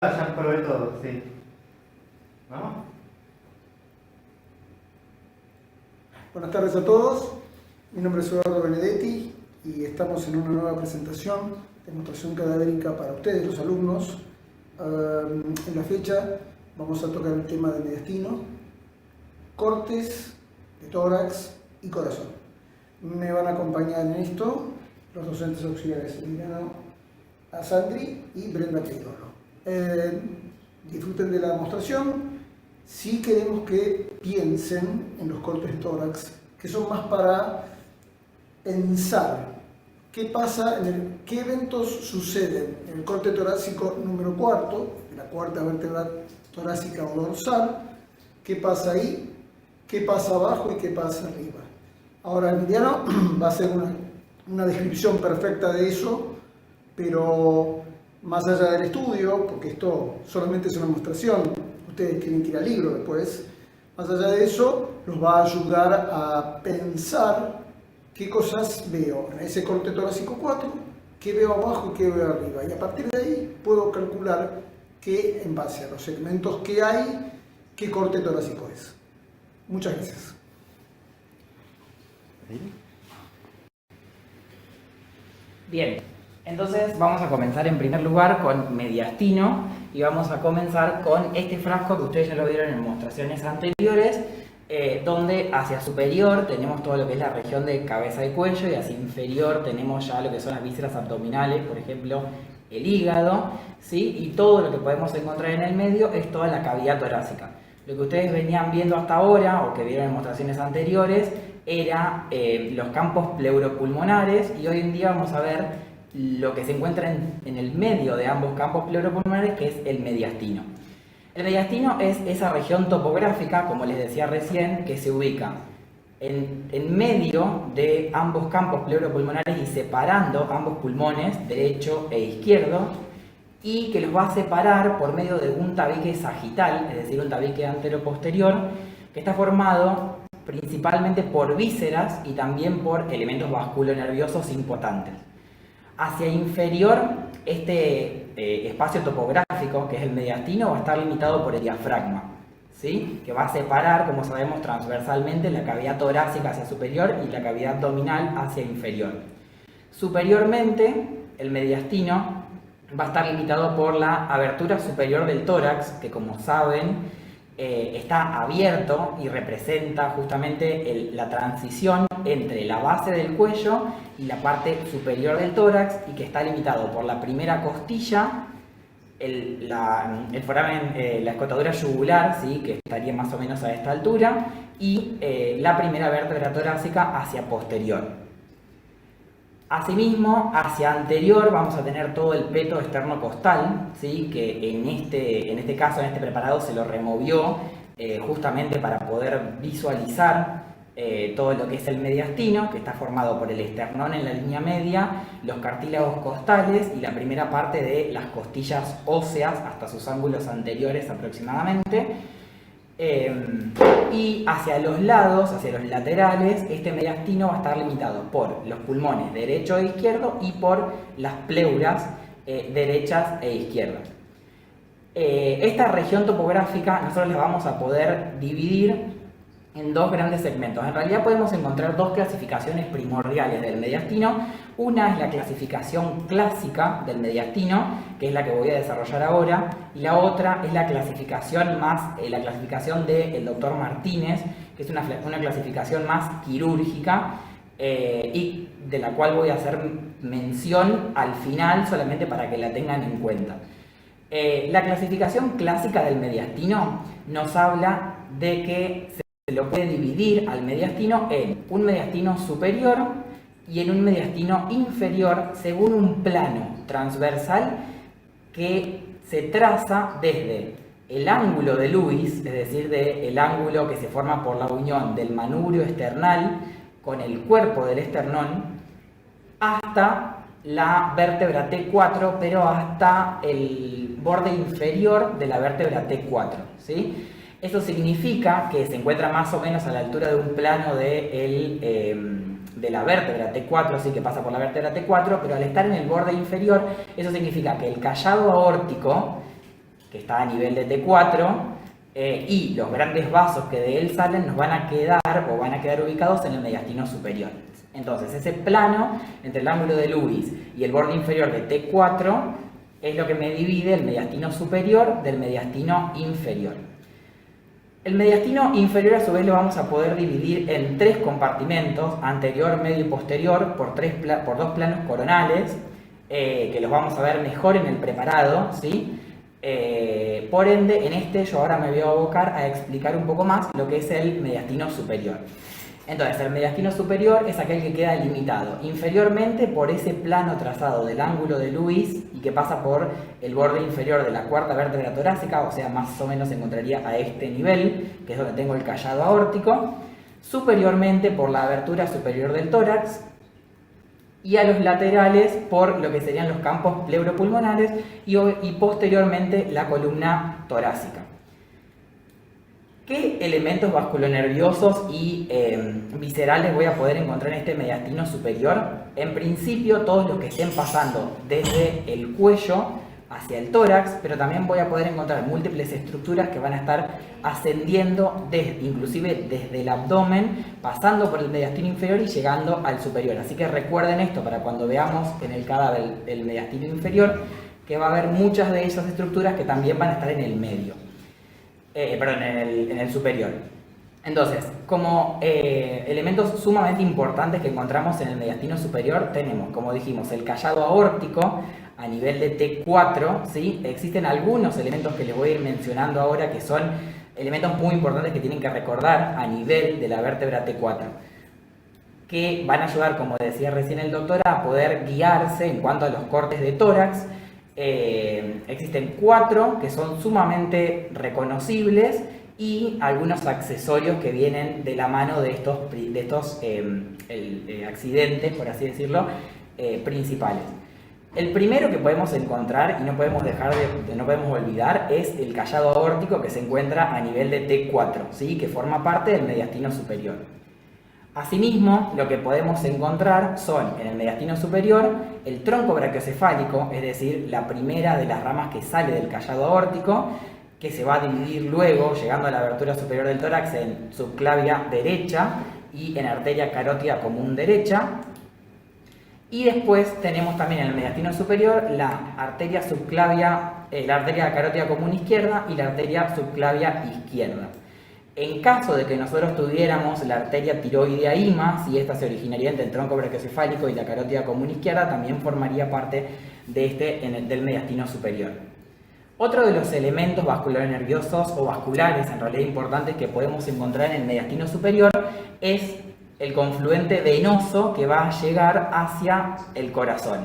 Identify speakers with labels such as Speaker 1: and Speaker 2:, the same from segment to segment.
Speaker 1: Ya probé todo, sí. ¿No?
Speaker 2: Buenas tardes a todos, mi nombre es Eduardo Benedetti y estamos en una nueva presentación, demostración cadavérica para ustedes, los alumnos. En la fecha vamos a tocar el tema del mediastino, cortes de tórax y corazón. Me van a acompañar en esto los docentes auxiliares Emiliano Asandri y Brenda Peirolo. Disfruten de la demostración. Sí queremos que piensen en los cortes de tórax, que son más para pensar qué pasa, qué eventos suceden en el corte torácico número 4, en la cuarta vértebra torácica o dorsal, qué pasa ahí, qué pasa abajo y qué pasa arriba. Ahora Emiliano va a hacer una descripción perfecta de eso, pero más allá del estudio, porque esto solamente es una demostración, ustedes tienen que ir al libro después, más allá de eso, los va a ayudar a pensar qué cosas veo en ese corte torácico 4, qué veo abajo y qué veo arriba. Y a partir de ahí puedo calcular que en base a los segmentos que hay, qué corte torácico es. Muchas gracias.
Speaker 3: Bien, entonces vamos a comenzar en primer lugar con mediastino y vamos a comenzar con este frasco que ustedes ya lo vieron en demostraciones anteriores, donde hacia superior tenemos todo lo que es la región de cabeza y cuello y hacia inferior tenemos ya lo que son las vísceras abdominales, por ejemplo el hígado, ¿sí? Y todo lo que podemos encontrar en el medio es toda la cavidad torácica. Lo que ustedes venían viendo hasta ahora o que vieron en demostraciones anteriores era los campos pleuropulmonares y hoy en día vamos a ver lo que se encuentra en el medio de ambos campos pleuropulmonares, que es el mediastino. El mediastino es esa región topográfica, como les decía recién, que se ubica en medio de ambos campos pleuropulmonares y separando ambos pulmones, derecho e izquierdo, y que los va a separar por medio de un tabique sagital, es decir, un tabique antero-posterior, que está formado principalmente por vísceras y también por elementos vasculonerviosos importantes. Hacia inferior, este espacio topográfico, que es el mediastino, va a estar limitado por el diafragma, ¿sí? Que va a separar, como sabemos, transversalmente la cavidad torácica hacia superior y la cavidad abdominal hacia inferior. Superiormente, el mediastino va a estar limitado por la abertura superior del tórax, que como saben está abierto y representa justamente la transición entre la base del cuello y la parte superior del tórax, y que está limitado por la primera costilla, el foramen, la escotadura yugular, ¿sí? Que estaría más o menos a esta altura, y la primera vértebra torácica hacia posterior. Asimismo, hacia anterior vamos a tener todo el peto externo-costal, ¿sí? Que en este caso, en este preparado, se lo removió justamente para poder visualizar todo lo que es el mediastino, que está formado por el esternón en la línea media, los cartílagos costales y la primera parte de las costillas óseas hasta sus ángulos anteriores aproximadamente. Y hacia los lados, hacia los laterales, este mediastino va a estar limitado por los pulmones derecho e izquierdo y por las pleuras derechas e izquierdas. Esta región topográfica nosotros la vamos a poder dividir en dos grandes segmentos. En realidad podemos encontrar dos clasificaciones primordiales del mediastino. Una es la clasificación clásica del mediastino, que es la que voy a desarrollar ahora, y la otra es la clasificación la clasificación del doctor Martínez, que es una clasificación más quirúrgica y de la cual voy a hacer mención al final solamente para que la tengan en cuenta. La clasificación clásica del mediastino nos habla de que se lo puede dividir al mediastino en un mediastino superior y en un mediastino inferior según un plano transversal que se traza desde el ángulo de Lewis, es decir, el ángulo que se forma por la unión del manubrio esternal con el cuerpo del esternón, hasta la vértebra T4, pero hasta el borde inferior de la vértebra T4, ¿sí? Eso significa que se encuentra más o menos a la altura de un plano de la vértebra T4, sí, que pasa por la vértebra T4, pero al estar en el borde inferior, eso significa que el callado aórtico que está a nivel de T4, y los grandes vasos que de él salen nos van a quedar ubicados en el mediastino superior. Entonces ese plano entre el ángulo de Lewis y el borde inferior de T4 es lo que me divide el mediastino superior del mediastino inferior. El mediastino inferior a su vez lo vamos a poder dividir en 3 compartimentos, anterior, medio y posterior, por 2 planos coronales, que los vamos a ver mejor en el preparado, ¿sí? Por ende, en este yo ahora me voy a abocar a explicar un poco más lo que es el mediastino superior. Entonces, el mediastino superior es aquel que queda limitado inferiormente por ese plano trazado del ángulo de Lewis y que pasa por el borde inferior de la cuarta vértebra torácica, o sea, más o menos se encontraría a este nivel, que es donde tengo el callado aórtico, superiormente por la abertura superior del tórax, y a los laterales por lo que serían los campos pleuropulmonares y posteriormente la columna torácica. ¿Qué elementos vasculonerviosos y viscerales voy a poder encontrar en este mediastino superior? En principio todos los que estén pasando desde el cuello hacia el tórax, pero también voy a poder encontrar múltiples estructuras que van a estar ascendiendo inclusive desde el abdomen, pasando por el mediastino inferior y llegando al superior. Así que recuerden esto para cuando veamos en el cadáver el mediastino inferior, que va a haber muchas de esas estructuras que también van a estar en el medio. En el superior. Entonces, como elementos sumamente importantes que encontramos en el mediastino superior, tenemos, como dijimos, el callado aórtico a nivel de T4, ¿sí? Existen algunos elementos que les voy a ir mencionando ahora que son elementos muy importantes que tienen que recordar a nivel de la vértebra T4, que van a ayudar, como decía recién el doctor, a poder guiarse en cuanto a los cortes de tórax. Existen 4 que son sumamente reconocibles y algunos accesorios que vienen de la mano de estos accidentes, por así decirlo, principales. El primero que podemos encontrar y no podemos olvidar es el callado aórtico que se encuentra a nivel de T4, ¿sí? Que forma parte del mediastino superior. Asimismo, lo que podemos encontrar son, en el mediastino superior, el tronco brachiocefálico, es decir, la primera de las ramas que sale del callado aórtico, que se va a dividir luego, llegando a la abertura superior del tórax, en subclavia derecha y en arteria carótida común derecha. Y después tenemos también en el mediastino superior la arteria carótida común izquierda y la arteria subclavia izquierda. En caso de que nosotros tuviéramos la arteria tiroidea IMA, si esta se originaría entre el tronco brachiocefálico y la carótida común izquierda, también formaría parte de del mediastino superior. Otro de los elementos vasculonerviosos o vasculares, en realidad importantes, que podemos encontrar en el mediastino superior es el confluente venoso que va a llegar hacia el corazón,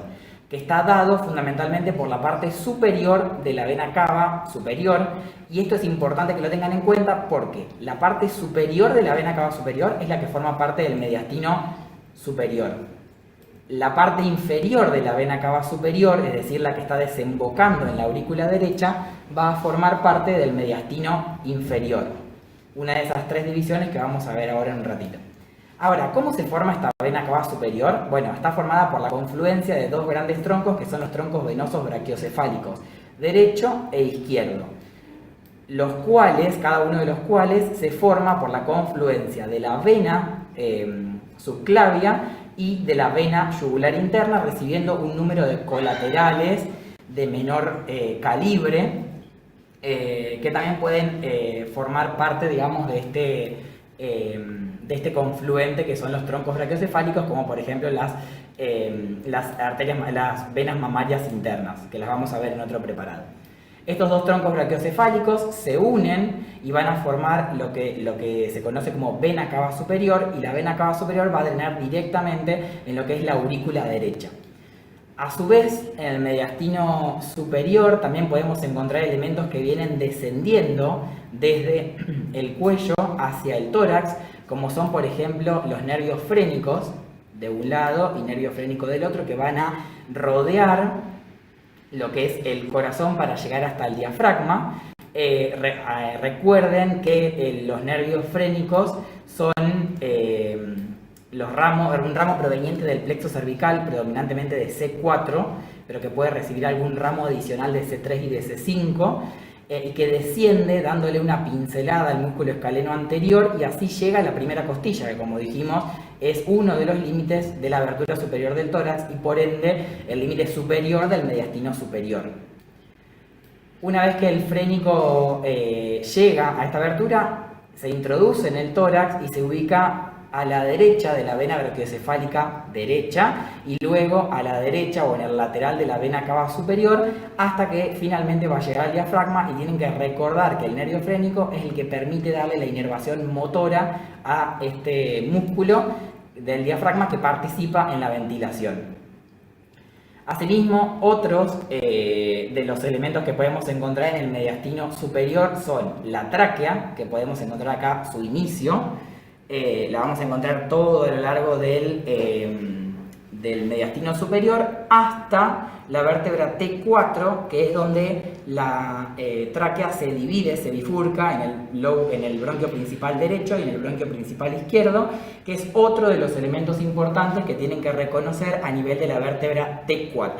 Speaker 3: que está dado fundamentalmente por la parte superior de la vena cava superior, y esto es importante que lo tengan en cuenta porque la parte superior de la vena cava superior es la que forma parte del mediastino superior. La parte inferior de la vena cava superior, es decir, la que está desembocando en la aurícula derecha, va a formar parte del mediastino inferior. Una de esas 3 divisiones que vamos a ver ahora en un ratito. Ahora, ¿cómo se forma esta vena cava superior? Bueno, está formada por la confluencia de 2 grandes troncos que son los troncos venosos brachiocefálicos, derecho e izquierdo, los cuales, cada uno de los cuales se forma por la confluencia de la vena subclavia y de la vena yugular interna, recibiendo un número de colaterales de menor calibre, que también pueden formar parte, digamos, de este confluente que son los troncos brachiocefálicos, como por ejemplo las venas mamarias internas, que las vamos a ver en otro preparado. Estos 2 troncos brachiocefálicos se unen y van a formar lo que se conoce como vena cava superior, y la vena cava superior va a drenar directamente en lo que es la aurícula derecha. A su vez, en el mediastino superior también podemos encontrar elementos que vienen descendiendo desde el cuello hacia el tórax, como son por ejemplo los nervios frénicos de un lado y nervio frénico del otro, que van a rodear lo que es el corazón para llegar hasta el diafragma. Recuerden que los nervios frénicos son un ramo proveniente del plexo cervical, predominantemente de C4, pero que puede recibir algún ramo adicional de C3 y de C5. y que desciende dándole una pincelada al músculo escaleno anterior y así llega a la primera costilla, que como dijimos es uno de los límites de la abertura superior del tórax y por ende el límite superior del mediastino superior. Una vez que el frénico llega a esta abertura, se introduce en el tórax y se ubica a la derecha de la vena brachiocefálica derecha y luego a la derecha o en el lateral de la vena cava superior hasta que finalmente va a llegar al diafragma y tienen que recordar que el nervio frénico es el que permite darle la inervación motora a este músculo del diafragma que participa en la ventilación. Asimismo, otros de los elementos que podemos encontrar en el mediastino superior son la tráquea, que podemos encontrar acá su inicio, la vamos a encontrar todo a lo largo del mediastino superior hasta la vértebra T4, que es donde la tráquea se divide, se bifurca en el bronquio principal derecho y en el bronquio principal izquierdo, que es otro de los elementos importantes que tienen que reconocer a nivel de la vértebra T4.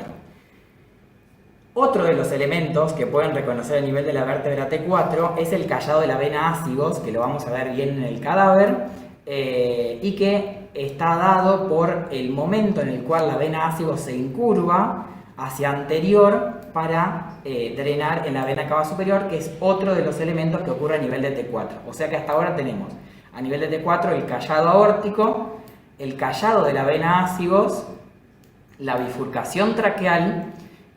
Speaker 3: Otro de los elementos que pueden reconocer a nivel de la vértebra T4 es el callado de la vena ácigos, que lo vamos a ver bien en el cadáver, y que está dado por el momento en el cual la vena ácigos se incurva hacia anterior para drenar en la vena cava superior, que es otro de los elementos que ocurre a nivel de T4. O sea que hasta ahora tenemos a nivel de T4 el callado aórtico, el callado de la vena ácigos, la bifurcación traqueal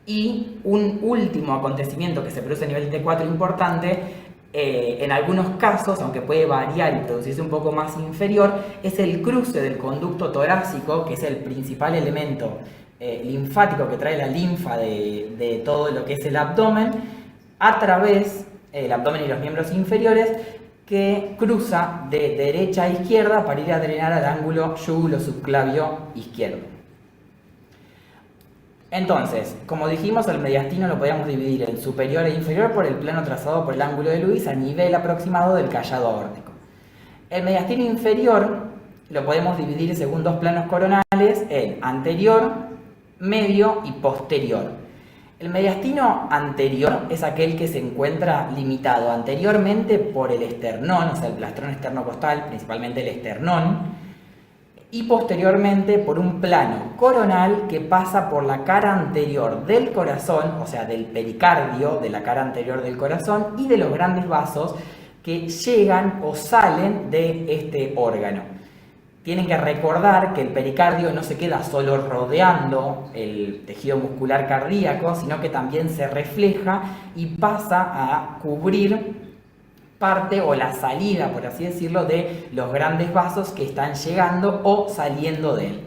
Speaker 3: y un último acontecimiento que se produce a nivel de T4 importante, en algunos casos, aunque puede variar y producirse un poco más inferior, es el cruce del conducto torácico, que es el principal elemento linfático que trae la linfa de todo lo que es el abdomen, a través del abdomen y los miembros inferiores, que cruza de derecha a izquierda para ir a drenar al ángulo yúgulo-subclavio izquierdo. Entonces, como dijimos, el mediastino lo podíamos dividir en superior e inferior por el plano trazado por el ángulo de Lewis a nivel aproximado del callado aórtico. El mediastino inferior lo podemos dividir según dos planos coronales en anterior, medio y posterior. El mediastino anterior es aquel que se encuentra limitado anteriormente por el esternón, o sea, el plastrón esternocostal, principalmente el esternón, y posteriormente por un plano coronal que pasa por la cara anterior del corazón, o sea, del pericardio, de la cara anterior del corazón y de los grandes vasos que llegan o salen de este órgano. Tienen que recordar que el pericardio no se queda solo rodeando el tejido muscular cardíaco, sino que también se refleja y pasa a cubrir parte o la salida, por así decirlo, de los grandes vasos que están llegando o saliendo de él.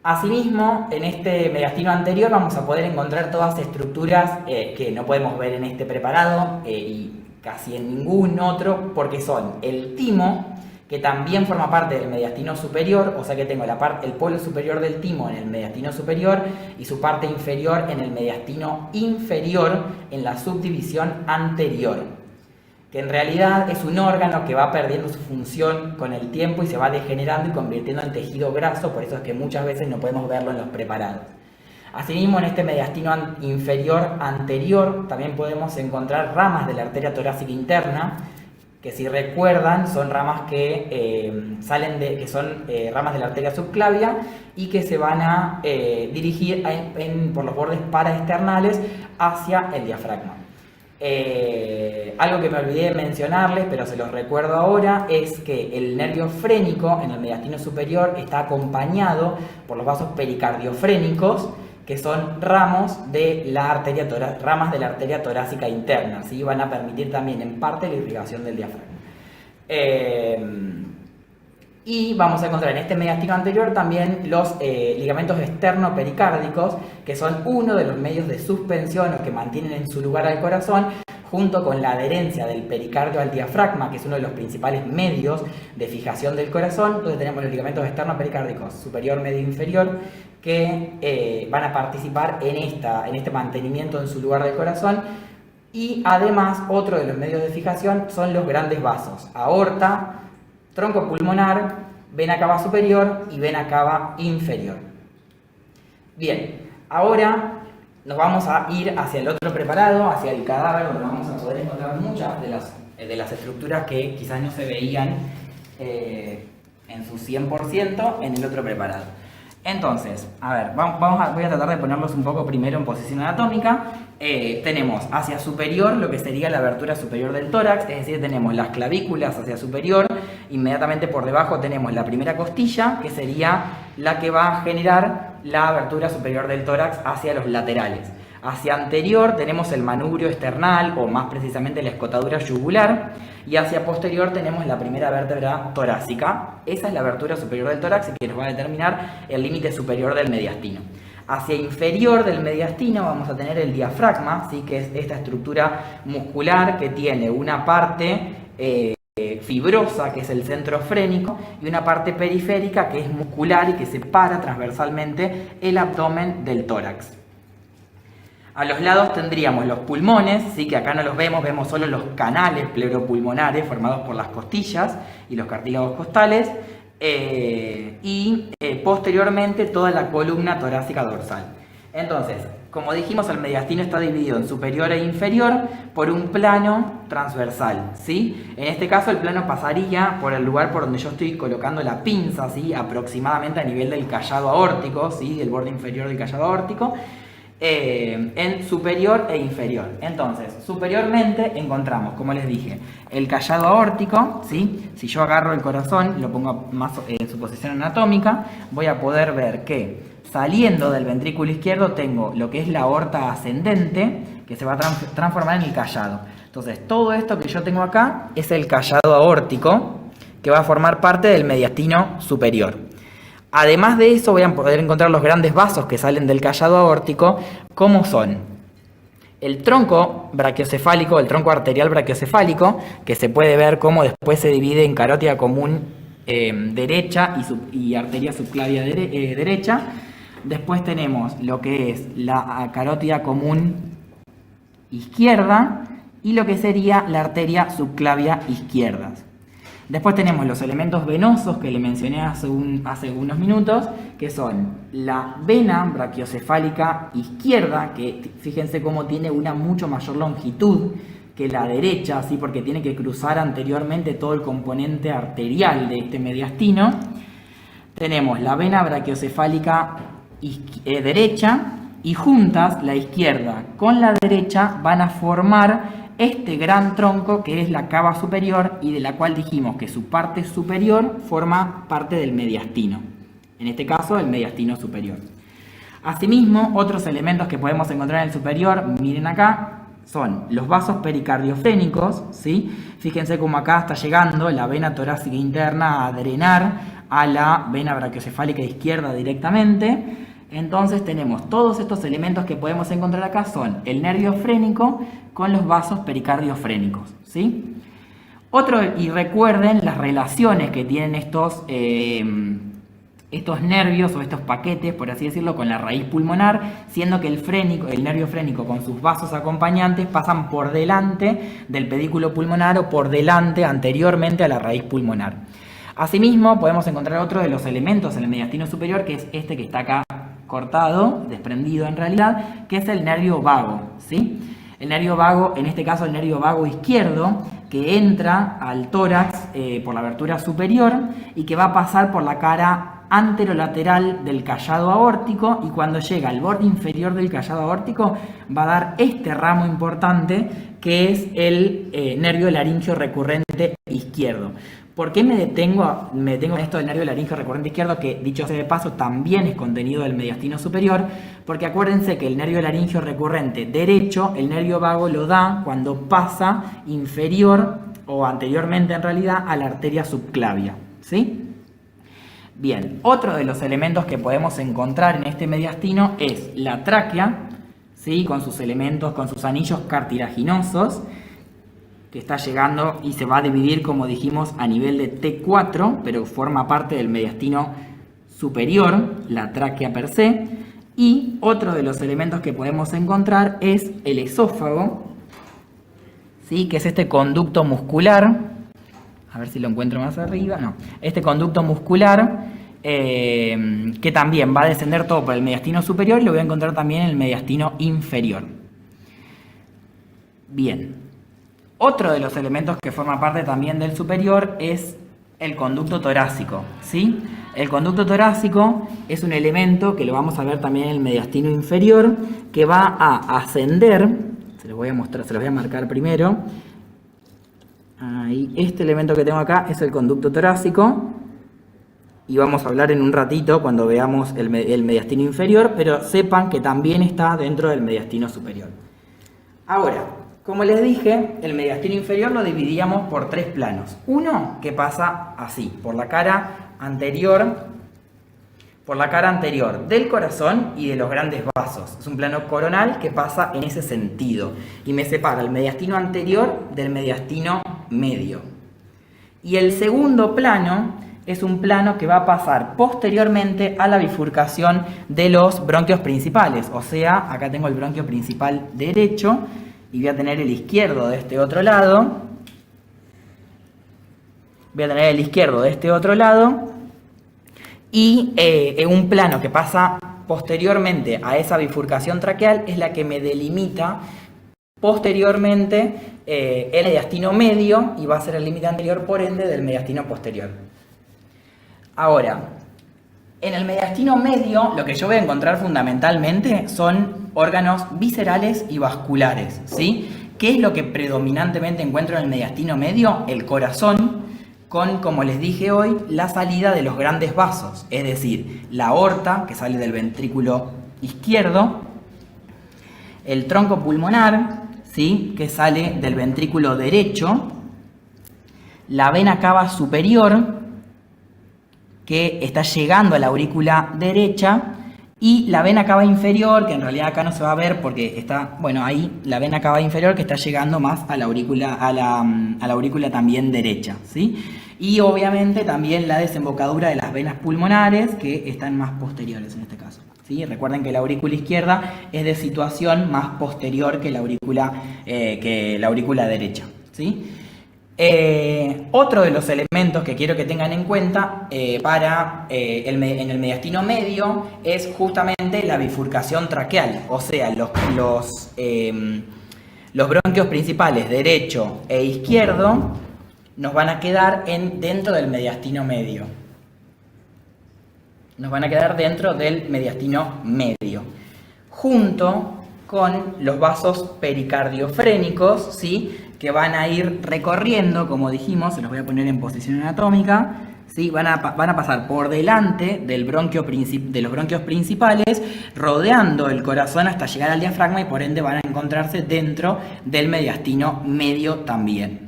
Speaker 3: Asimismo, en este mediastino anterior vamos a poder encontrar todas estructuras que no podemos ver en este preparado y casi en ningún otro, porque son el timo, que también forma parte del mediastino superior, o sea que tengo el polo superior del timo en el mediastino superior y su parte inferior en el mediastino inferior en la subdivisión anterior, que en realidad es un órgano que va perdiendo su función con el tiempo y se va degenerando y convirtiendo en tejido graso, por eso es que muchas veces no podemos verlo en los preparados. Asimismo, en este mediastino inferior anterior también podemos encontrar ramas de la arteria torácica interna, que si recuerdan son ramas que son ramas de la arteria subclavia y que se van a dirigir por los bordes paraesternales hacia el diafragma. Algo que me olvidé de mencionarles, pero se los recuerdo ahora, es que el nervio frénico en el mediastino superior está acompañado por los vasos pericardiofrénicos, que son ramas de la arteria torácica interna, ¿sí? Van a permitir también en parte la irrigación del diafragma. Y vamos a encontrar en este mediastino anterior también los ligamentos externo-pericárdicos, que son uno de los medios de suspensión o que mantienen en su lugar al corazón, junto con la adherencia del pericardio al diafragma, que es uno de los principales medios de fijación del corazón. Entonces tenemos los ligamentos externo-pericárdicos superior, medio e inferior, que van a participar en este mantenimiento en su lugar del corazón. Y además, otro de los medios de fijación son los grandes vasos: aorta, tronco pulmonar, vena cava superior y vena cava inferior. Bien, ahora nos vamos a ir hacia el otro preparado, hacia el cadáver, donde vamos a poder encontrar muchas de las estructuras que quizás no se veían en su 100% en el otro preparado. Entonces, a ver, voy a tratar de ponerlos un poco primero en posición anatómica. Tenemos hacia superior lo que sería la abertura superior del tórax, es decir, tenemos las clavículas hacia superior, inmediatamente por debajo tenemos la primera costilla, que sería la que va a generar la abertura superior del tórax hacia los laterales. Hacia anterior tenemos el manubrio esternal, o más precisamente la escotadura yugular, y hacia posterior tenemos la primera vértebra torácica. Esa es la abertura superior del tórax y que nos va a determinar el límite superior del mediastino. Hacia inferior del mediastino vamos a tener el diafragma, ¿sí? Que es esta estructura muscular que tiene una parte fibrosa, que es el centro frénico, y una parte periférica que es muscular y que separa transversalmente el abdomen del tórax. A los lados tendríamos los pulmones, ¿sí? Que acá no los vemos solo los canales pleuropulmonares formados por las costillas y los cartílagos costales, y posteriormente toda la columna torácica dorsal. Entonces, como dijimos, el mediastino está dividido en superior e inferior por un plano transversal, ¿sí? En este caso el plano pasaría por el lugar por donde yo estoy colocando la pinza, ¿sí? Aproximadamente a nivel del callado aórtico, ¿sí? Del borde inferior del callado aórtico, en superior e inferior. Entonces, superiormente encontramos, como les dije, el callado aórtico, ¿sí? Si yo agarro el corazón y lo pongo más en su posición anatómica, voy a poder ver que saliendo del ventrículo izquierdo tengo lo que es la aorta ascendente, que se va a transformar en el callado. Entonces, todo esto que yo tengo acá es el callado aórtico, que va a formar parte del mediastino superior. Además de eso, voy a poder encontrar los grandes vasos que salen del callado aórtico, como son el tronco brachiocefálico, el tronco arterial brachiocefálico, que se puede ver cómo después se divide en carótida común derecha y arteria subclavia derecha. Después tenemos lo que es la carótida común izquierda y lo que sería la arteria subclavia izquierda. Después tenemos los elementos venosos que le mencioné hace unos minutos, que son la vena brachiocefálica izquierda, que fíjense cómo tiene una mucho mayor longitud que la derecha, ¿sí? Porque tiene que cruzar anteriormente todo el componente arterial de este mediastino. Tenemos la vena brachiocefálica derecha, y juntas la izquierda con la derecha van a formar este gran tronco que es la cava superior, y de la cual dijimos que su parte superior forma parte del mediastino, en este caso el mediastino superior. Asimismo, otros elementos que podemos encontrar en el superior, miren acá, son los vasos pericardiofrénicos, ¿sí? Fíjense cómo acá está llegando la vena torácica interna a drenar a la vena brachiocefálica izquierda directamente. Entonces tenemos todos estos elementos que podemos encontrar acá, son el nervio frénico con los vasos pericardiofrénicos, ¿sí? Y recuerden las relaciones que tienen estos nervios o estos paquetes, por así decirlo, con la raíz pulmonar, siendo que el nervio frénico con sus vasos acompañantes pasan por delante del pedículo pulmonar o por delante, anteriormente a la raíz pulmonar. Asimismo, podemos encontrar otro de los elementos en el mediastino superior, que es este que está acá cortado, desprendido en realidad, que es el nervio vago, ¿sí? El nervio vago, en este caso el nervio vago izquierdo, que entra al tórax por la abertura superior y que va a pasar por la cara anterolateral del callado aórtico, y cuando llega al borde inferior del callado aórtico va a dar este ramo importante que es el nervio laríngeo recurrente izquierdo. ¿Por qué me detengo en esto del nervio laríngeo recurrente izquierdo, que dicho sea de paso también es contenido del mediastino superior? Porque acuérdense que el nervio laríngeo recurrente derecho, el nervio vago lo da cuando pasa inferior o anteriormente en realidad a la arteria subclavia, ¿sí? Bien, otro de los elementos que podemos encontrar en este mediastino es la tráquea, ¿sí? Con sus elementos, con sus anillos cartilaginosos, que está llegando y se va a dividir, como dijimos, a nivel de T4, pero forma parte del mediastino superior, la tráquea per se. Y otro de los elementos que podemos encontrar es el esófago, ¿sí? Que es este conducto muscular. A ver si lo encuentro más arriba. No, este conducto muscular que también va a descender todo por el mediastino superior y lo voy a encontrar también en el mediastino inferior. Bien. Otro de los elementos que forma parte también del superior es el conducto torácico, ¿sí? El conducto torácico es un elemento que lo vamos a ver también en el mediastino inferior, que va a ascender, se los voy a mostrar, se los voy a marcar primero. Ahí, este elemento que tengo acá es el conducto torácico, y vamos a hablar en un ratito cuando veamos el mediastino inferior, pero sepan que también está dentro del mediastino superior. Ahora, como les dije, el mediastino inferior lo dividíamos por tres planos. Uno que pasa así, por la cara anterior del corazón y de los grandes vasos. Es un plano coronal que pasa en ese sentido y me separa el mediastino anterior del mediastino medio. Y el segundo plano es un plano que va a pasar posteriormente a la bifurcación de los bronquios principales. O sea, acá tengo el bronquio principal derecho y voy a tener el izquierdo de este otro lado. Y un plano que pasa posteriormente a esa bifurcación traqueal es la que me delimita posteriormente el mediastino medio y va a ser el límite anterior, por ende, del mediastino posterior. Ahora, en el mediastino medio lo que yo voy a encontrar fundamentalmente son órganos viscerales y vasculares, ¿sí? ¿Qué es lo que predominantemente encuentro en el mediastino medio? El corazón, con, como les dije hoy, la salida de los grandes vasos, es decir, la aorta, que sale del ventrículo izquierdo, el tronco pulmonar, ¿sí?, que sale del ventrículo derecho, la vena cava superior, que está llegando a la aurícula derecha, y la vena cava inferior, que en realidad acá no se va a ver porque está, bueno, ahí la vena cava inferior que está llegando más a la aurícula, a la aurícula también derecha, ¿sí? Y obviamente también la desembocadura de las venas pulmonares, que están más posteriores en este caso, ¿sí? Recuerden que la aurícula izquierda es de situación más posterior que la aurícula derecha, ¿sí? Otro de los elementos que quiero que tengan en cuenta en el mediastino medio es justamente la bifurcación traqueal, o sea, los bronquios principales derecho e izquierdo nos van a quedar dentro del mediastino medio. Junto con los vasos pericardiofrénicos, ¿sí?, que van a ir recorriendo, como dijimos, se los voy a poner en posición anatómica, ¿sí? Van a pasar por delante de los bronquios principales, rodeando el corazón hasta llegar al diafragma y por ende van a encontrarse dentro del mediastino medio también.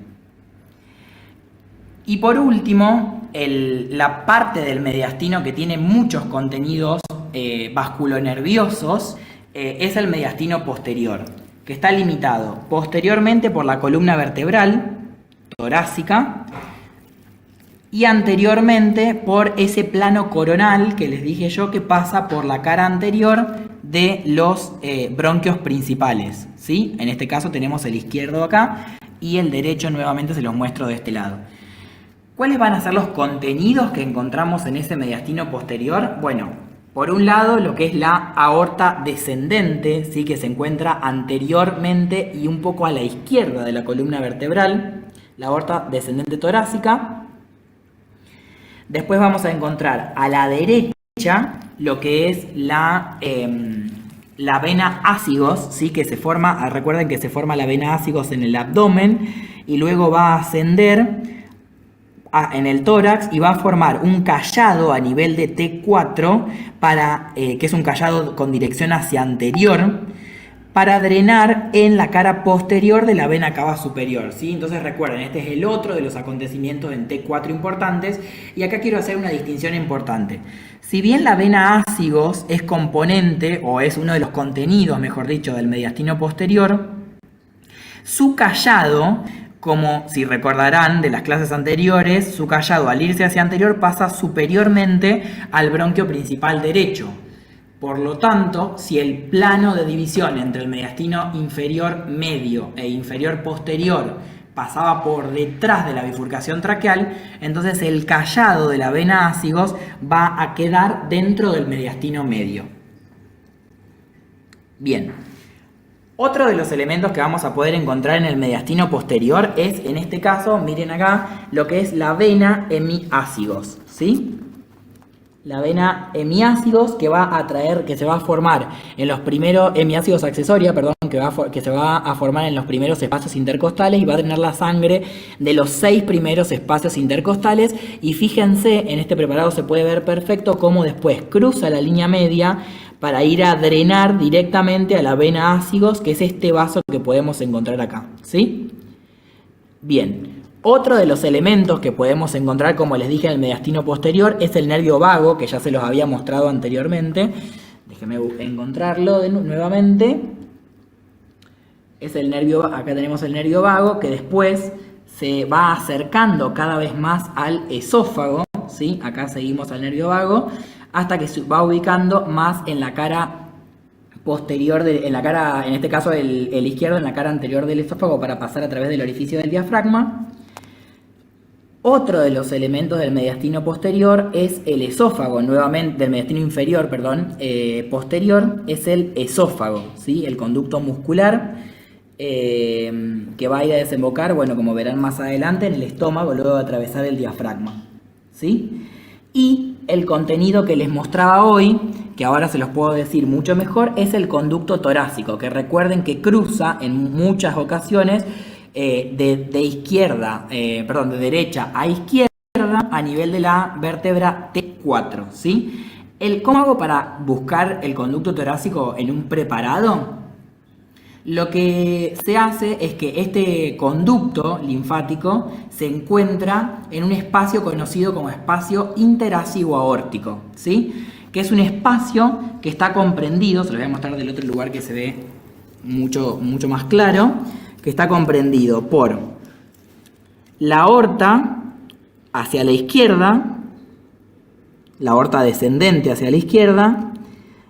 Speaker 3: Y por último, la parte del mediastino que tiene muchos contenidos vasculonerviosos es el mediastino posterior, que está limitado posteriormente por la columna vertebral torácica y anteriormente por ese plano coronal que les dije yo, que pasa por la cara anterior de los bronquios principales, ¿sí? En este caso tenemos el izquierdo acá y el derecho nuevamente se los muestro de este lado. ¿Cuáles van a ser los contenidos que encontramos en ese mediastino posterior? Bueno, por un lado, lo que es la aorta descendente, ¿sí?, que se encuentra anteriormente y un poco a la izquierda de la columna vertebral, la aorta descendente torácica. Después vamos a encontrar a la derecha lo que es la vena ácigos, ¿sí?, que se forma, recuerden que se forma la vena ácigos en el abdomen y luego va a ascender en el tórax y va a formar un callado a nivel de T4 que es un callado con dirección hacia anterior para drenar en la cara posterior de la vena cava superior, ¿sí? Entonces recuerden, este es el otro de los acontecimientos en T4 importantes y acá quiero hacer una distinción importante. Si bien la vena ácigos es componente o es uno de los contenidos, mejor dicho, del mediastino posterior, su callado, como si recordarán de las clases anteriores, su callado al irse hacia anterior pasa superiormente al bronquio principal derecho. Por lo tanto, si el plano de división entre el mediastino inferior medio e inferior posterior pasaba por detrás de la bifurcación traqueal, entonces el callado de la vena ácigos va a quedar dentro del mediastino medio. Bien. Otro de los elementos que vamos a poder encontrar en el mediastino posterior es, en este caso, miren acá, lo que es la vena hemiácigos, ¿sí? La vena hemiácigos que se va a formar en los primeros hemiácigos accesoria, perdón, que se va a formar en los primeros espacios intercostales y va a tener la sangre de los 6 primeros espacios intercostales. Y fíjense, en este preparado se puede ver perfecto cómo después cruza la línea media para ir a drenar directamente a la vena ácigos, que es este vaso que podemos encontrar acá, ¿sí? Bien. Otro de los elementos que podemos encontrar, como les dije, en el mediastino posterior es el nervio vago, que ya se los había mostrado anteriormente. Déjenme encontrarlo nuevamente. Es el nervio, acá tenemos el nervio vago, que después se va acercando cada vez más al esófago, ¿sí? Acá seguimos al nervio vago, hasta que se va ubicando más en la cara posterior, en este caso el izquierdo, en la cara anterior del esófago, para pasar a través del orificio del diafragma. Otro de los elementos del mediastino posterior es el esófago, nuevamente, del mediastino inferior, perdón, posterior, es el esófago, ¿sí? El conducto muscular que va a ir a desembocar, bueno, como verán más adelante, en el estómago, luego de atravesar el diafragma, ¿sí? Y el contenido que les mostraba hoy, que ahora se los puedo decir mucho mejor, es el conducto torácico, que recuerden que cruza en muchas ocasiones de derecha a izquierda a nivel de la vértebra T4, ¿sí? ¿Cómo hago para buscar el conducto torácico en un preparado? Lo que se hace es que este conducto linfático se encuentra en un espacio conocido como espacio interácigo aórtico, ¿sí? Que es un espacio que está comprendido, se lo voy a mostrar del otro lugar que se ve mucho más claro, que está comprendido por la aorta hacia la izquierda, la aorta descendente hacia la izquierda,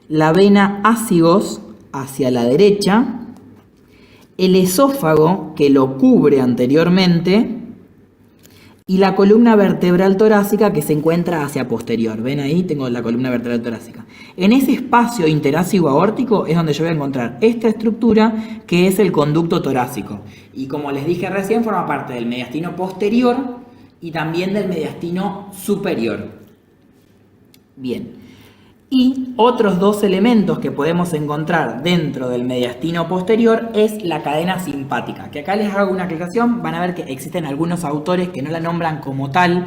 Speaker 3: la vena ácigos hacia la derecha, el esófago que lo cubre anteriormente y la columna vertebral torácica que se encuentra hacia posterior. ¿Ven ahí? Tengo la columna vertebral torácica. En ese espacio interácigo aórtico es donde yo voy a encontrar esta estructura que es el conducto torácico. Y como les dije recién, forma parte del mediastino posterior y también del mediastino superior. Bien. Y otros dos elementos que podemos encontrar dentro del mediastino posterior es la cadena simpática, que acá les hago una aclaración. Van a ver que existen algunos autores que no la nombran como tal,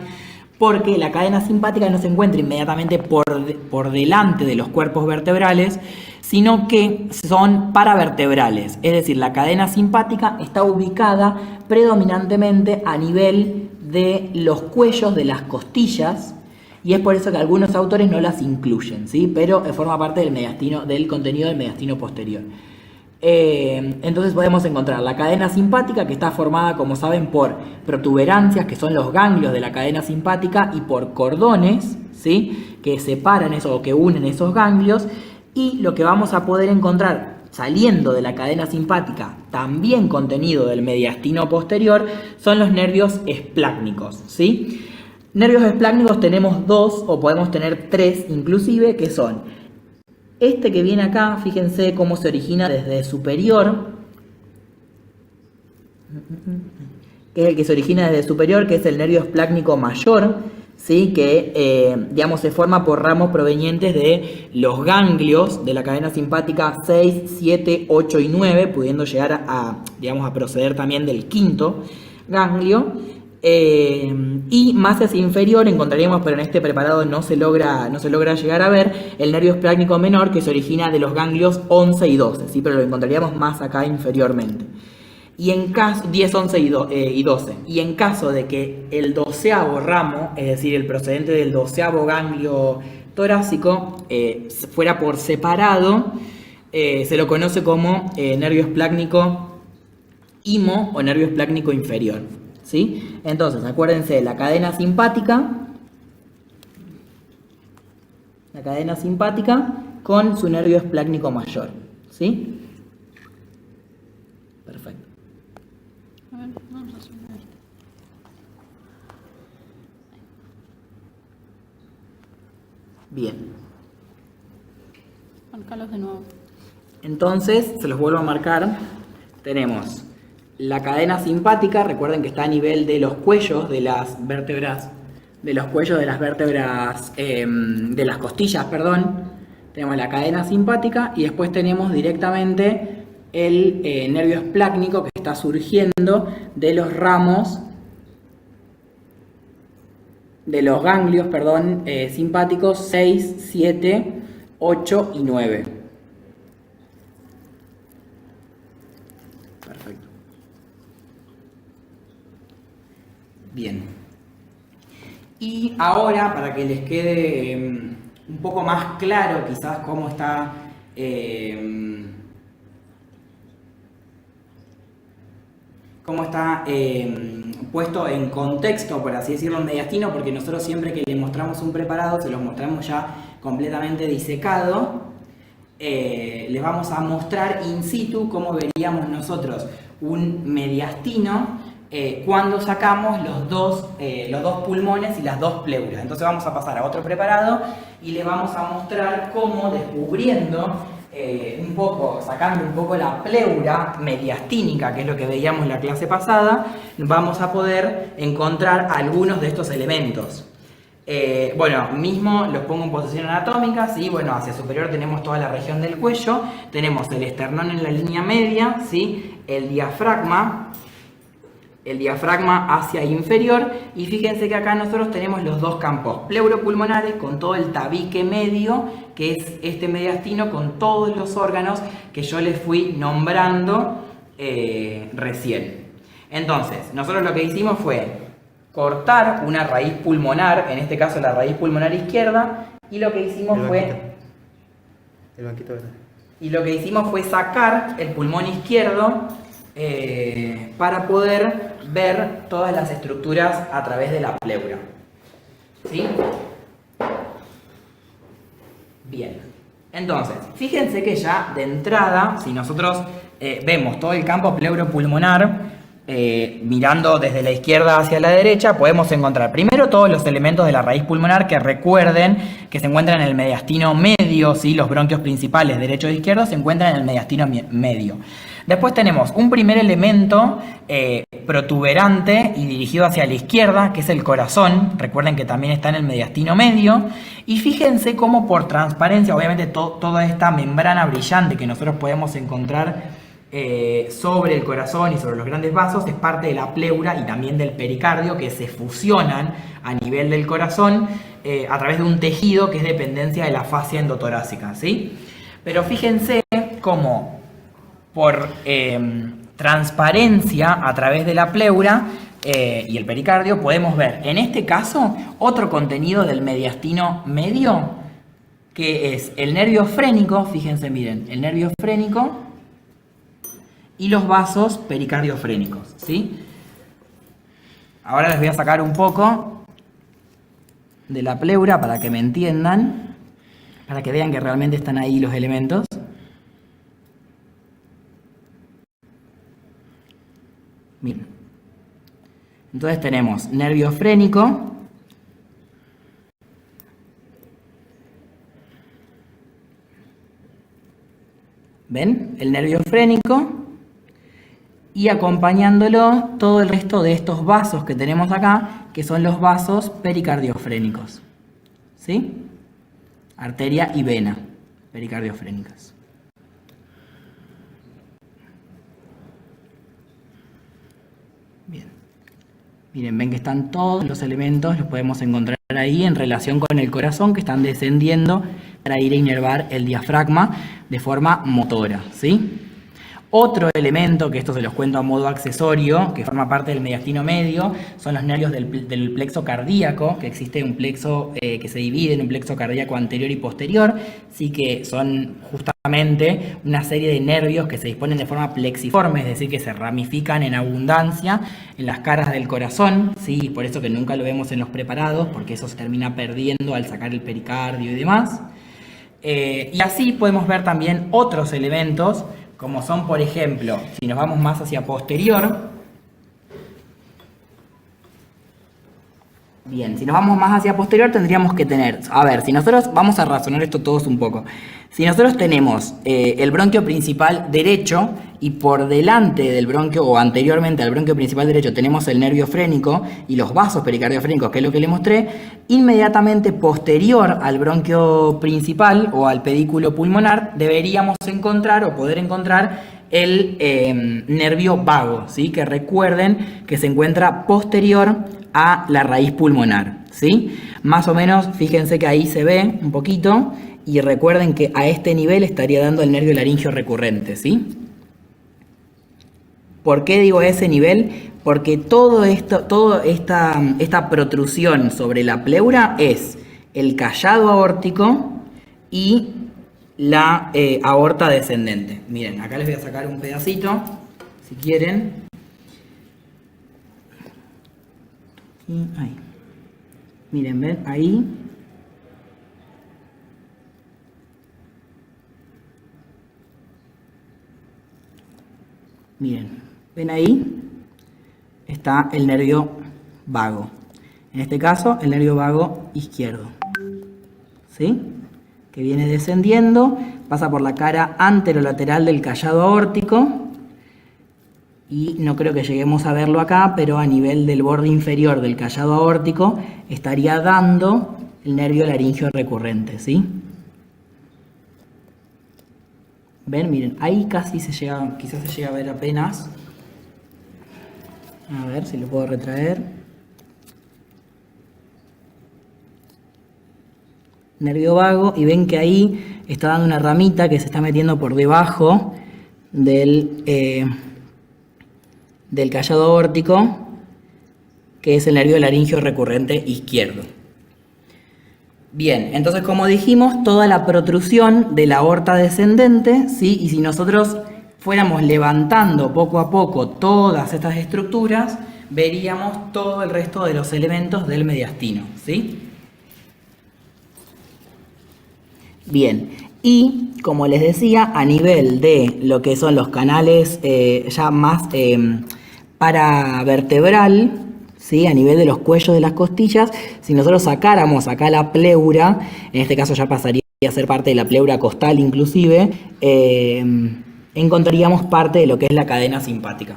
Speaker 3: porque la cadena simpática no se encuentra inmediatamente por delante de los cuerpos vertebrales, sino que son paravertebrales. Es decir, la cadena simpática está ubicada predominantemente a nivel de los cuellos de las costillas, y es por eso que algunos autores no las incluyen, ¿sí? Pero forma parte del contenido del mediastino posterior. Entonces podemos encontrar la cadena simpática, que está formada, como saben, por protuberancias, que son los ganglios de la cadena simpática, y por cordones, ¿sí? Que separan eso o que unen esos ganglios. Y lo que vamos a poder encontrar saliendo de la cadena simpática, también contenido del mediastino posterior, son los nervios esplácnicos, ¿sí? Nervios esplácnicos tenemos dos, o podemos tener tres inclusive, que son este que viene acá. Fíjense cómo se origina desde superior, que es el que se origina desde superior, que es el nervio esplácnico mayor, ¿sí? Que digamos se forma por ramos provenientes de los ganglios de la cadena simpática 6, 7, 8 y 9, pudiendo llegar a proceder también del quinto ganglio. Y más hacia inferior encontraríamos, pero en este preparado no se logra llegar a ver, el nervio esplácnico menor, que se origina de los ganglios 11 y 12, ¿sí? Pero lo encontraríamos más acá inferiormente. Y en caso 10, 11 y 12. Y en caso de que el 12º ramo, es decir, el procedente del 12º ganglio torácico, fuera por separado, se lo conoce como nervio esplácnico imo o nervio esplácnico inferior, ¿sí? Entonces, acuérdense de la cadena simpática con su nervio esplácnico mayor, ¿sí? Perfecto.
Speaker 4: A ver, vamos a
Speaker 3: Bien.
Speaker 4: Marcalos de nuevo.
Speaker 3: Entonces, se los vuelvo a marcar. Tenemos la cadena simpática, recuerden que está a nivel de los cuellos de las vértebras, de las costillas, perdón. Tenemos la cadena simpática y después tenemos directamente el nervio esplácnico que está surgiendo de los ramos, de los ganglios, perdón, simpáticos 6, 7, 8 y 9. Perfecto. Bien. Y ahora, para que les quede un poco más claro quizás cómo está puesto en contexto, por así decirlo, el mediastino, porque nosotros siempre que le mostramos un preparado, se los mostramos ya completamente disecado, les vamos a mostrar in situ cómo veríamos nosotros un mediastino cuando sacamos los dos pulmones y las dos pleuras. Entonces vamos a pasar a otro preparado y les vamos a mostrar cómo, descubriendo un poco, sacando un poco la pleura mediastínica, que es lo que veíamos en la clase pasada, vamos a poder encontrar algunos de estos elementos. Bueno, mismo los pongo en posición anatómica, ¿sí? Bueno, hacia superior tenemos toda la región del cuello, tenemos el esternón en la línea media, ¿sí? El diafragma hacia inferior, y fíjense que acá nosotros tenemos los dos campos pleuropulmonares con todo el tabique medio, que es este mediastino con todos los órganos que yo les fui nombrando recién. Entonces, nosotros lo que hicimos fue cortar una raíz pulmonar, en este caso la raíz pulmonar izquierda, y lo que hicimos fue sacar el pulmón izquierdo para poder ver todas las estructuras a través de la pleura. ¿Sí? Bien. Entonces, fíjense que ya de entrada, si nosotros vemos todo el campo pleuropulmonar, mirando desde la izquierda hacia la derecha, podemos encontrar primero todos los elementos de la raíz pulmonar, que recuerden que se encuentran en el mediastino medio, ¿sí? Los bronquios principales derecho e izquierdo se encuentran en el mediastino medio. Después tenemos un primer elemento protuberante y dirigido hacia la izquierda, que es el corazón. Recuerden que también está en el mediastino medio. Y fíjense cómo por transparencia, obviamente toda esta membrana brillante que nosotros podemos encontrar sobre el corazón y sobre los grandes vasos es parte de la pleura y también del pericardio, que se fusionan a nivel del corazón a través de un tejido que es dependencia de la fascia endotorácica, ¿sí? Pero fíjense cómo por transparencia a través de la pleura y el pericardio podemos ver en este caso otro contenido del mediastino medio, que es el nervio frénico. Fíjense, miren, el nervio frénico y los vasos pericardiofrénicos, ¿sí? Ahora les voy a sacar un poco de la pleura para que me entiendan, para que vean que realmente están ahí los elementos. Bien. Entonces tenemos nervio frénico, ¿ven? El nervio frénico, y acompañándolo todo el resto de estos vasos que tenemos acá, que son los vasos pericardiofrénicos, ¿sí? Arteria y vena pericardiofrénicas. Bien. Miren, ven que están todos los elementos, los podemos encontrar ahí en relación con el corazón, que están descendiendo para ir a inervar el diafragma de forma motora, ¿sí? Otro elemento, que esto se los cuento a modo accesorio, que forma parte del mediastino medio, son los nervios del plexo cardíaco, que existe un plexo que se divide en un plexo cardíaco anterior y posterior, sí, que son justamente una serie de nervios que se disponen de forma plexiforme, es decir, que se ramifican en abundancia en las caras del corazón, sí, por eso que nunca lo vemos en los preparados, porque eso se termina perdiendo al sacar el pericardio y demás. Y así podemos ver también otros elementos, como son, por ejemplo, si nos vamos más hacia posterior, Bien, si nos vamos más hacia posterior tendríamos que tener, a ver, si nosotros, vamos a razonar esto todos un poco, si nosotros tenemos el bronquio principal derecho y por delante del bronquio o anteriormente al bronquio principal derecho tenemos el nervio frénico y los vasos pericardiofrénicos, que es lo que le mostré, inmediatamente posterior al bronquio principal o al pedículo pulmonar deberíamos encontrar o poder encontrar el nervio vago, ¿sí? Que recuerden que se encuentra posterior a la raíz pulmonar, ¿sí? Más o menos, fíjense que ahí se ve un poquito y recuerden que a este nivel estaría dando el nervio laringio recurrente, ¿sí? ¿Por qué digo ese nivel? Porque toda esta protrusión sobre la pleura es el callado aórtico y la aorta descendente. Miren, acá les voy a sacar un pedacito, si quieren. Ahí. Miren, ven, ahí. Miren, ven ahí. Está el nervio vago. En este caso, el nervio vago izquierdo. ¿Sí? Que viene descendiendo, pasa por la cara anterolateral del callado aórtico. Y no creo que lleguemos a verlo acá, pero a nivel del borde inferior del callado aórtico estaría dando el nervio laringio recurrente, ¿sí? ¿Ven? Miren, ahí casi se llega, quizás se llega a ver apenas. A ver si lo puedo retraer. Nervio vago, y ven que ahí está dando una ramita que se está metiendo por debajo del callado aórtico, que es el nervio laringio recurrente izquierdo. Bien, entonces como dijimos, toda la protrusión de la aorta descendente, ¿sí? Y si nosotros fuéramos levantando poco a poco todas estas estructuras, veríamos todo el resto de los elementos del mediastino, ¿sí? Bien, y como les decía, a nivel de lo que son los canales ya más paravertebral, ¿sí? A nivel de los cuellos de las costillas, si nosotros sacáramos acá la pleura, en este caso ya pasaría a ser parte de la pleura costal inclusive, encontraríamos parte de lo que es la cadena simpática.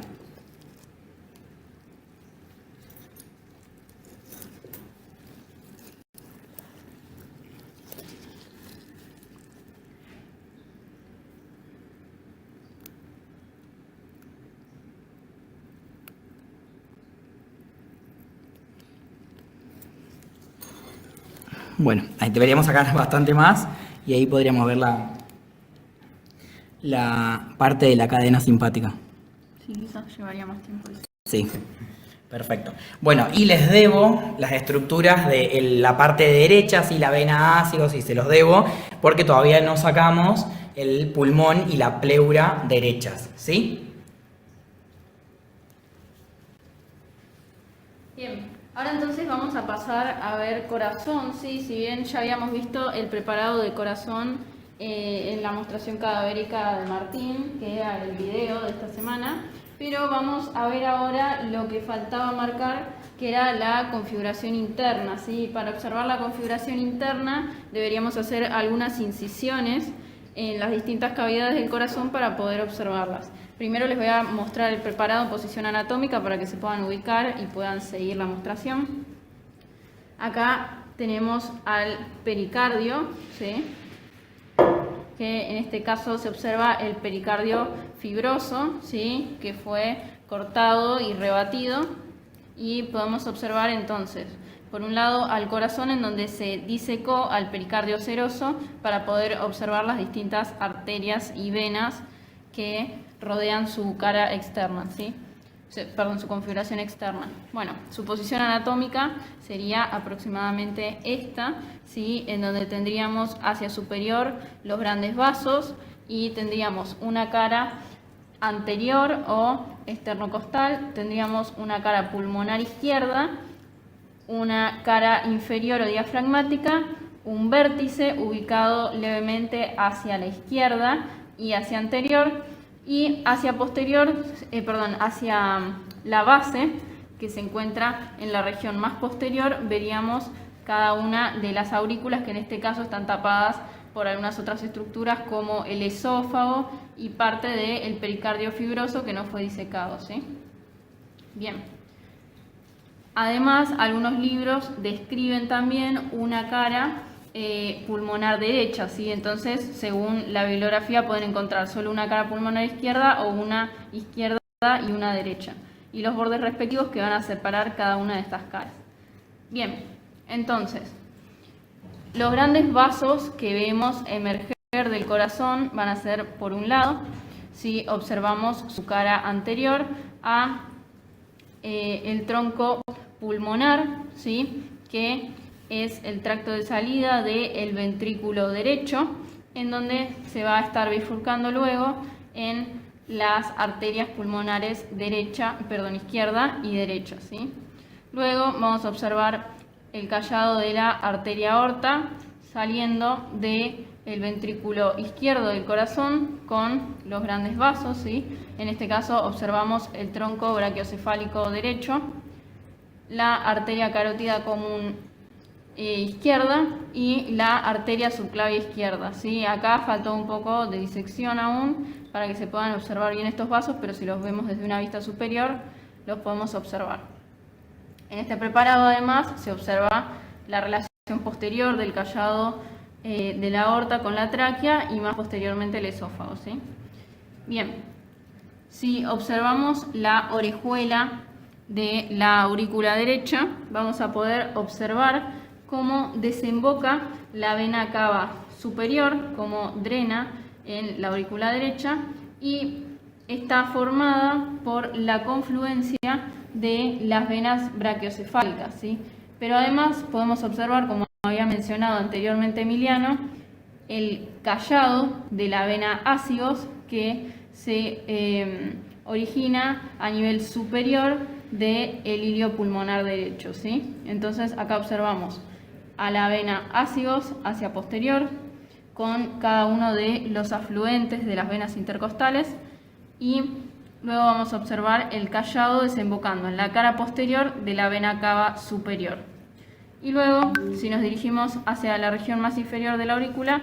Speaker 3: Bueno, ahí deberíamos sacar bastante más y ahí podríamos ver la parte de la cadena simpática.
Speaker 4: Sí, quizás llevaría más tiempo eso.
Speaker 3: Sí, perfecto. Bueno, y les debo las estructuras de la parte derecha, sí, la vena ácido, sí, se los debo, porque todavía no sacamos el pulmón y la pleura derechas, ¿sí?
Speaker 4: Bien, ahora entonces vamos a pasar a ver corazón, ¿sí? Si bien ya habíamos visto el preparado de corazón en la mostración cadavérica de Martín, que era el video de esta semana, pero vamos a ver ahora lo que faltaba marcar, que era la configuración interna, ¿sí? Para observar la configuración interna deberíamos hacer algunas incisiones en las distintas cavidades del corazón para poder observarlas. Primero les voy a mostrar el preparado en posición anatómica para que se puedan ubicar y puedan seguir la mostración. Acá tenemos al pericardio, ¿sí? Que en este caso se observa el pericardio fibroso, ¿sí? Que fue cortado y rebatido, y podemos observar entonces por un lado al corazón, en donde se disecó al pericardio seroso para poder observar las distintas arterias y venas que rodean su cara externa, ¿sí? Perdón, su configuración externa. Bueno, su posición anatómica sería aproximadamente esta, ¿sí? En donde tendríamos hacia superior los grandes vasos y tendríamos una cara anterior o esternocostal, tendríamos una cara pulmonar izquierda, una cara inferior o diafragmática, un vértice ubicado levemente hacia la izquierda y hacia anterior, y hacia posterior, hacia la base, que se encuentra en la región más posterior, veríamos cada una de las aurículas, que en este caso están tapadas por algunas otras estructuras como el esófago y parte del pericardio fibroso que no fue disecado, ¿sí? Bien. Además, algunos libros describen también una cara pulmonar derecha, ¿sí? Entonces, según la bibliografía, pueden encontrar solo una cara pulmonar izquierda o una izquierda y una derecha, y los bordes respectivos que van a separar cada una de estas caras. Bien, entonces, los grandes vasos que vemos emerger del corazón van a ser, por un lado, si observamos su cara anterior a el tronco pulmonar, ¿sí? Que es el tracto de salida del ventrículo derecho, en donde se va a estar bifurcando luego en las arterias pulmonares izquierda y derecha, ¿sí? Luego vamos a observar el callado de la arteria aorta saliendo del ventrículo izquierdo del corazón con los grandes vasos, ¿sí? En este caso observamos el tronco brachiocefálico derecho, la arteria carótida común izquierda y la arteria subclavia izquierda, ¿sí? Acá faltó un poco de disección aún para que se puedan observar bien estos vasos, pero si los vemos desde una vista superior los podemos observar. En este preparado además se observa la relación posterior del callado de la aorta con la tráquea y más posteriormente el esófago, ¿sí? Bien, si observamos la orejuela de la aurícula derecha, vamos a poder observar cómo desemboca la vena cava superior, cómo drena en la aurícula derecha, y está formada por la confluencia de las venas brachiocefálicas, ¿sí? Pero además podemos observar, como había mencionado anteriormente Emiliano, el callado de la vena ácigos que se origina a nivel superior del ilio pulmonar derecho, ¿sí? Entonces acá observamos a la vena ácigos hacia posterior con cada uno de los afluentes de las venas intercostales, y luego vamos a observar el callado desembocando en la cara posterior de la vena cava superior. Y luego, si nos dirigimos hacia la región más inferior de la aurícula,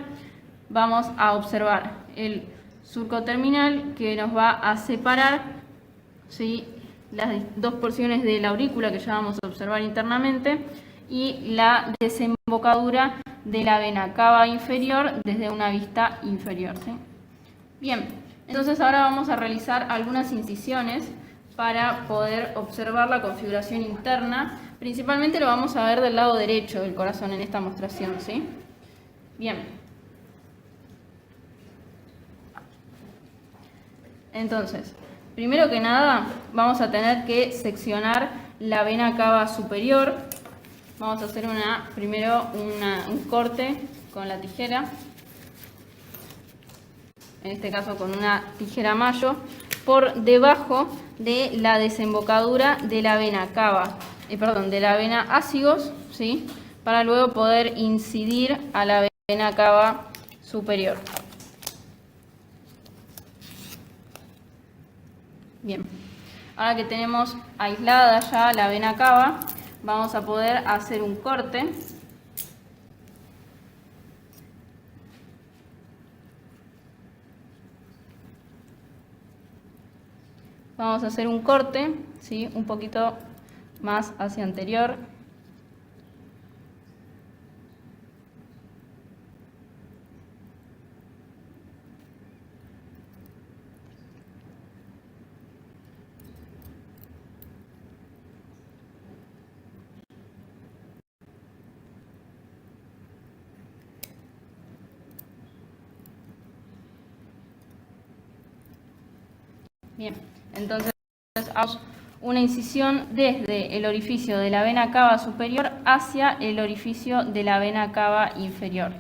Speaker 4: vamos a observar el surco terminal que nos va a separar, ¿sí?, las dos porciones de la aurícula que ya vamos a observar internamente, y la desembocadura de la vena cava inferior desde una vista inferior, ¿sí? Bien, entonces ahora vamos a realizar algunas incisiones para poder observar la configuración interna. Principalmente lo vamos a ver del lado derecho del corazón en esta mostración, ¿sí? Bien. Entonces, primero que nada vamos a tener que seccionar la vena cava superior. Vamos a hacer primero un corte con la tijera, en este caso con una tijera Mayo, por debajo de la desembocadura de la vena cava, de la vena ácigos, ¿sí?, para luego poder incidir a la vena cava superior. Bien, ahora que tenemos aislada ya la vena cava, vamos a poder hacer un corte. Vamos a hacer un corte, ¿sí?, un poquito más hacia anterior. Bien, entonces hagamos una incisión desde el orificio de la vena cava superior hacia el orificio de la vena cava inferior.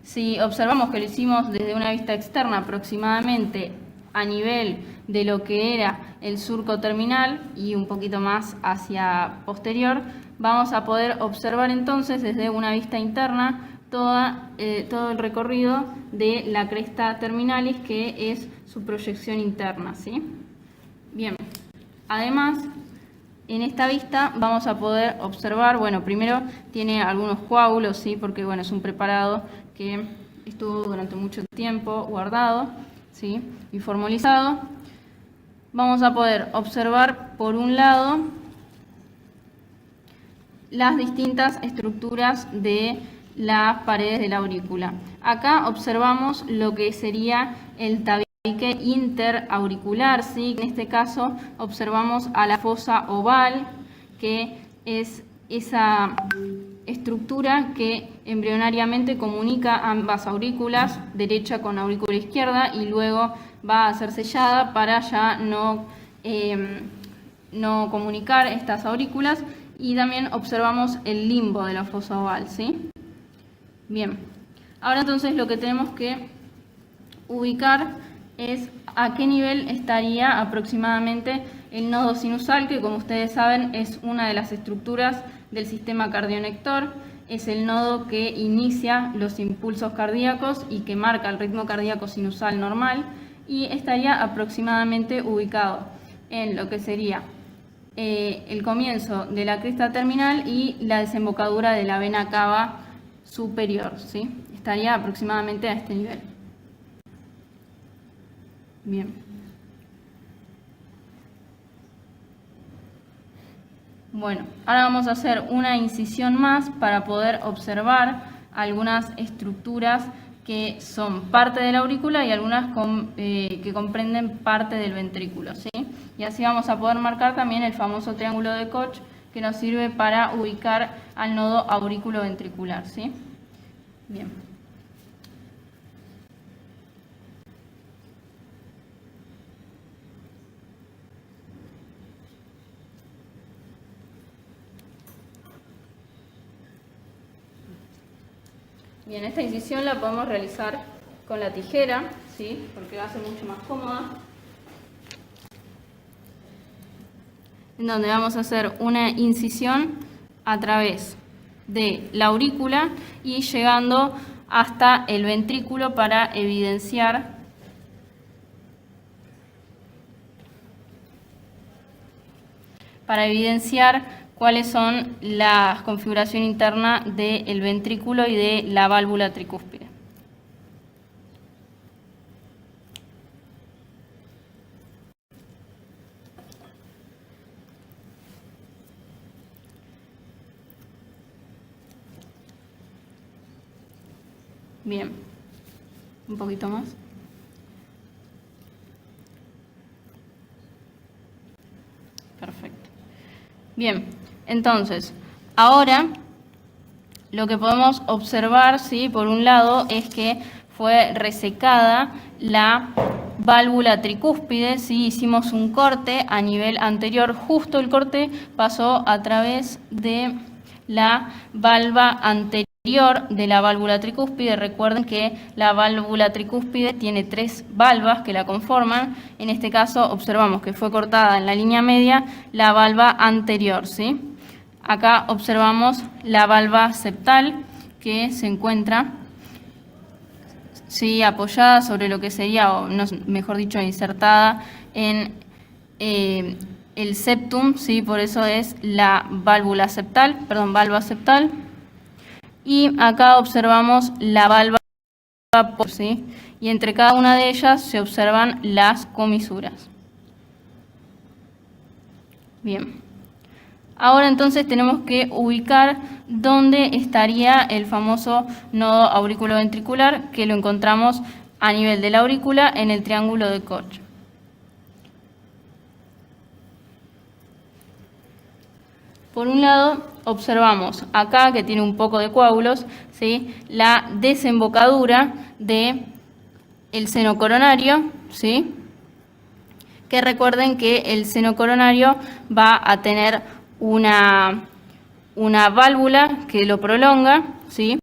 Speaker 4: Si observamos que lo hicimos desde una vista externa aproximadamente a nivel de lo que era el surco terminal y un poquito más hacia posterior, vamos a poder observar entonces desde una vista interna todo el recorrido de la cresta terminalis, que es su proyección interna, ¿sí? Bien, además en esta vista vamos a poder observar, bueno, primero tiene algunos coágulos, ¿sí? Porque bueno, es un preparado que estuvo durante mucho tiempo guardado, ¿sí? Y formalizado. Vamos a poder observar por un lado las distintas estructuras de las paredes de la aurícula. Acá observamos lo que sería el tabique interauricular, ¿sí? En este caso observamos a la fosa oval, que es esa estructura que embrionariamente comunica ambas aurículas, derecha con aurícula izquierda, y luego va a ser sellada para ya no comunicar estas aurículas. Y también observamos el limbo de la fosa oval, ¿sí? Bien, ahora entonces lo que tenemos que ubicar es a qué nivel estaría aproximadamente el nodo sinusal, que como ustedes saben es una de las estructuras del sistema cardionector, es el nodo que inicia los impulsos cardíacos y que marca el ritmo cardíaco sinusal normal, y estaría aproximadamente ubicado en lo que sería el comienzo de la cresta terminal y la desembocadura de la vena cava superior, ¿sí? Estaría aproximadamente a este nivel. Bien. Bueno, ahora vamos a hacer una incisión más para poder observar algunas estructuras que son parte de la aurícula y algunas que comprenden parte del ventrículo, ¿sí? Y así vamos a poder marcar también el famoso triángulo de Koch, que nos sirve para ubicar al nodo aurículo-ventricular, ¿sí? Bien. Bien, esta incisión la podemos realizar con la tijera, ¿sí? Porque va a ser mucho más cómoda. En donde vamos a hacer una incisión a través de la aurícula y llegando hasta el ventrículo para evidenciar cuáles son la configuración interna del ventrículo y de la válvula tricúspide. Bien, un poquito más. Perfecto. Bien, entonces, ahora lo que podemos observar, ¿sí? Por un lado, es que fue resecada la válvula tricúspide, ¿sí? Hicimos un corte a nivel anterior, justo el corte pasó a través de la valva anterior de la válvula tricúspide. Recuerden que la válvula tricúspide tiene 3 valvas que la conforman. En este caso observamos que fue cortada en la línea media la valva anterior, ¿sí? Acá observamos la valva septal que se encuentra, ¿sí? Apoyada sobre lo que sería, o no, mejor dicho, insertada en el septum, ¿sí? Por eso es la valva septal. Y acá observamos la valva, ¿sí? Y entre cada una de ellas se observan las comisuras. Bien. Ahora entonces tenemos que ubicar dónde estaría el famoso nodo auriculoventricular, que lo encontramos a nivel de la aurícula en el triángulo de Koch. Por un lado, observamos acá, que tiene un poco de coágulos, ¿sí? La desembocadura del seno coronario, ¿sí? Que recuerden que el seno coronario va a tener una válvula que lo prolonga, ¿sí?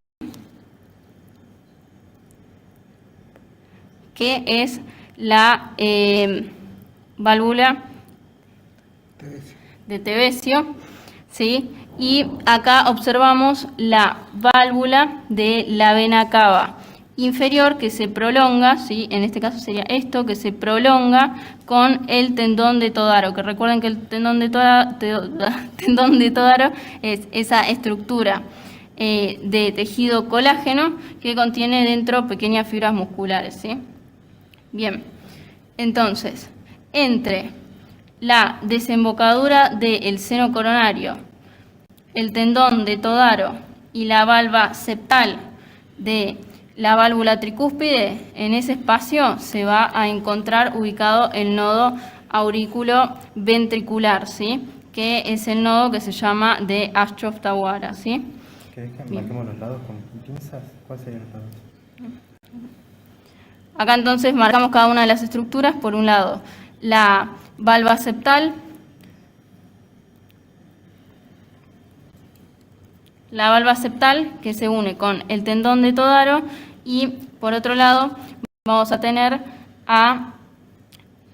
Speaker 4: Que es la válvula de Tevesio, ¿sí? Y acá observamos la válvula de la vena cava inferior que se prolonga, ¿sí? En este caso sería esto, que se prolonga con el tendón de Todaro, que recuerden que el tendón de Todaro es esa estructura de tejido colágeno que contiene dentro pequeñas fibras musculares, ¿sí? Bien, entonces, entre la desembocadura del seno coronario, el tendón de Todaro y la valva septal de la válvula tricúspide, en ese espacio se va a encontrar ubicado el nodo aurículo-ventricular, ¿sí? Que es el nodo que se llama de Ashtoft-Tawara, ¿sí?
Speaker 1: ¿Querés que marquemos los lados con pinzas? ¿Cuáles serían los lados?
Speaker 4: Acá entonces marcamos cada una de las estructuras. Por un lado, la valva septal, que se une con el tendón de Todaro, y por otro lado vamos a tener a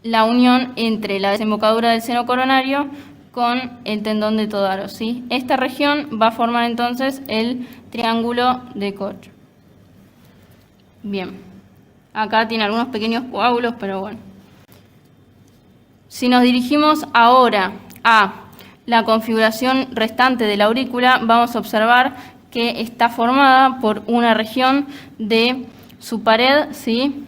Speaker 4: la unión entre la desembocadura del seno coronario con el tendón de Todaro, ¿sí? Esta región va a formar entonces el triángulo de Koch. Bien, acá tiene algunos pequeños coágulos, pero bueno. Si nos dirigimos ahora a la configuración restante de la aurícula, vamos a observar que está formada por una región de su pared, ¿sí?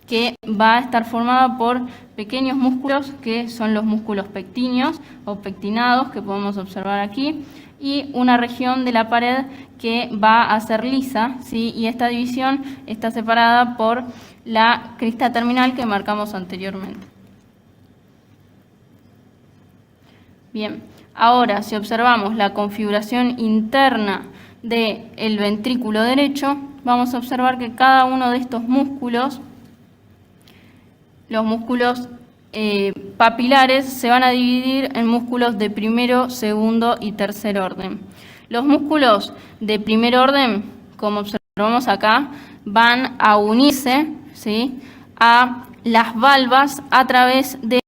Speaker 4: Que va a estar formada por pequeños músculos que son los músculos pectíneos o pectinados que podemos observar aquí, y una región de la pared que va a ser lisa, ¿sí? Y esta división está separada por la crista terminal que marcamos anteriormente. Bien, ahora si observamos la configuración interna del ventrículo derecho, vamos a observar que cada uno de estos músculos, los músculos papilares, se van a dividir en músculos de primero, segundo y tercer orden. Los músculos de primer orden, como observamos acá, van a unirse, ¿sí?, a las valvas a través de...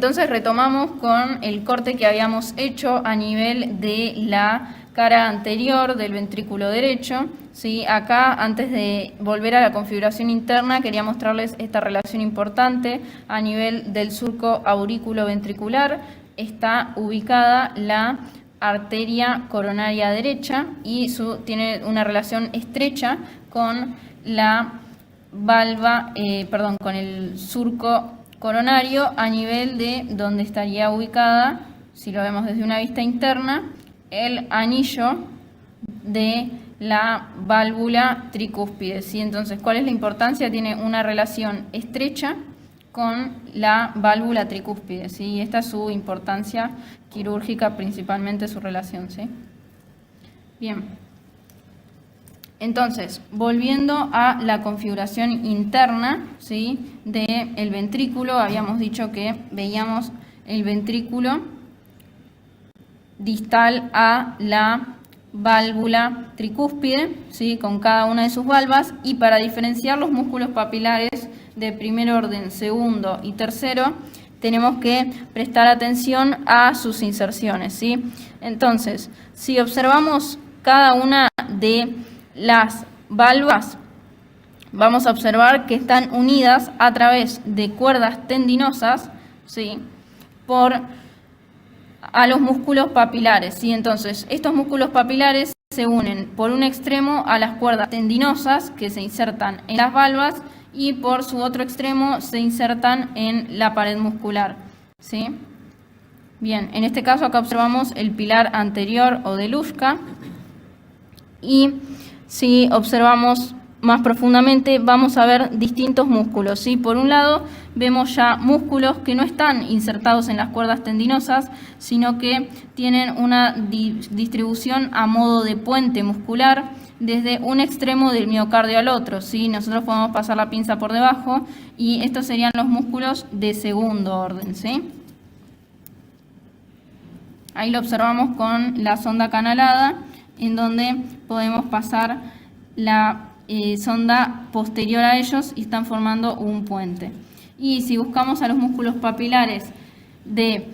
Speaker 4: Entonces retomamos con el corte que habíamos hecho a nivel de la cara anterior del ventrículo derecho, ¿sí? Acá, antes de volver a la configuración interna, quería mostrarles esta relación importante. A nivel del surco aurículo-ventricular está ubicada la arteria coronaria derecha y tiene una relación estrecha con la valva, con el surco coronario, a nivel de donde estaría ubicada, si lo vemos desde una vista interna, el anillo de la válvula tricúspide, ¿sí? Entonces, ¿cuál es la importancia? Tiene una relación estrecha con la válvula tricúspide, ¿sí? Esta es su importancia quirúrgica, principalmente su relación, ¿sí? Bien. Entonces, volviendo a la configuración interna, ¿sí?, del ventrículo, habíamos dicho que veíamos el ventrículo distal a la válvula tricúspide, ¿sí?, con cada una de sus valvas, y para diferenciar los músculos papilares de primer orden, segundo y tercero, tenemos que prestar atención a sus inserciones, ¿sí? Entonces, si observamos cada una de las valvas, vamos a observar que están unidas a través de cuerdas tendinosas, ¿sí?, a los músculos papilares, ¿sí? Entonces, estos músculos papilares se unen por un extremo a las cuerdas tendinosas que se insertan en las valvas y por su otro extremo se insertan en la pared muscular, ¿sí? Bien, en este caso acá observamos el pilar anterior o de Luschka, y si observamos más profundamente vamos a ver distintos músculos, ¿sí? Por un lado vemos ya músculos que no están insertados en las cuerdas tendinosas, sino que tienen una distribución a modo de puente muscular desde un extremo del miocardio al otro, ¿sí? Nosotros podemos pasar la pinza por debajo y estos serían los músculos de segundo orden, ¿sí? Ahí lo observamos con la sonda canalada, en donde podemos pasar la sonda posterior a ellos y están formando un puente. Y si buscamos a los músculos papilares de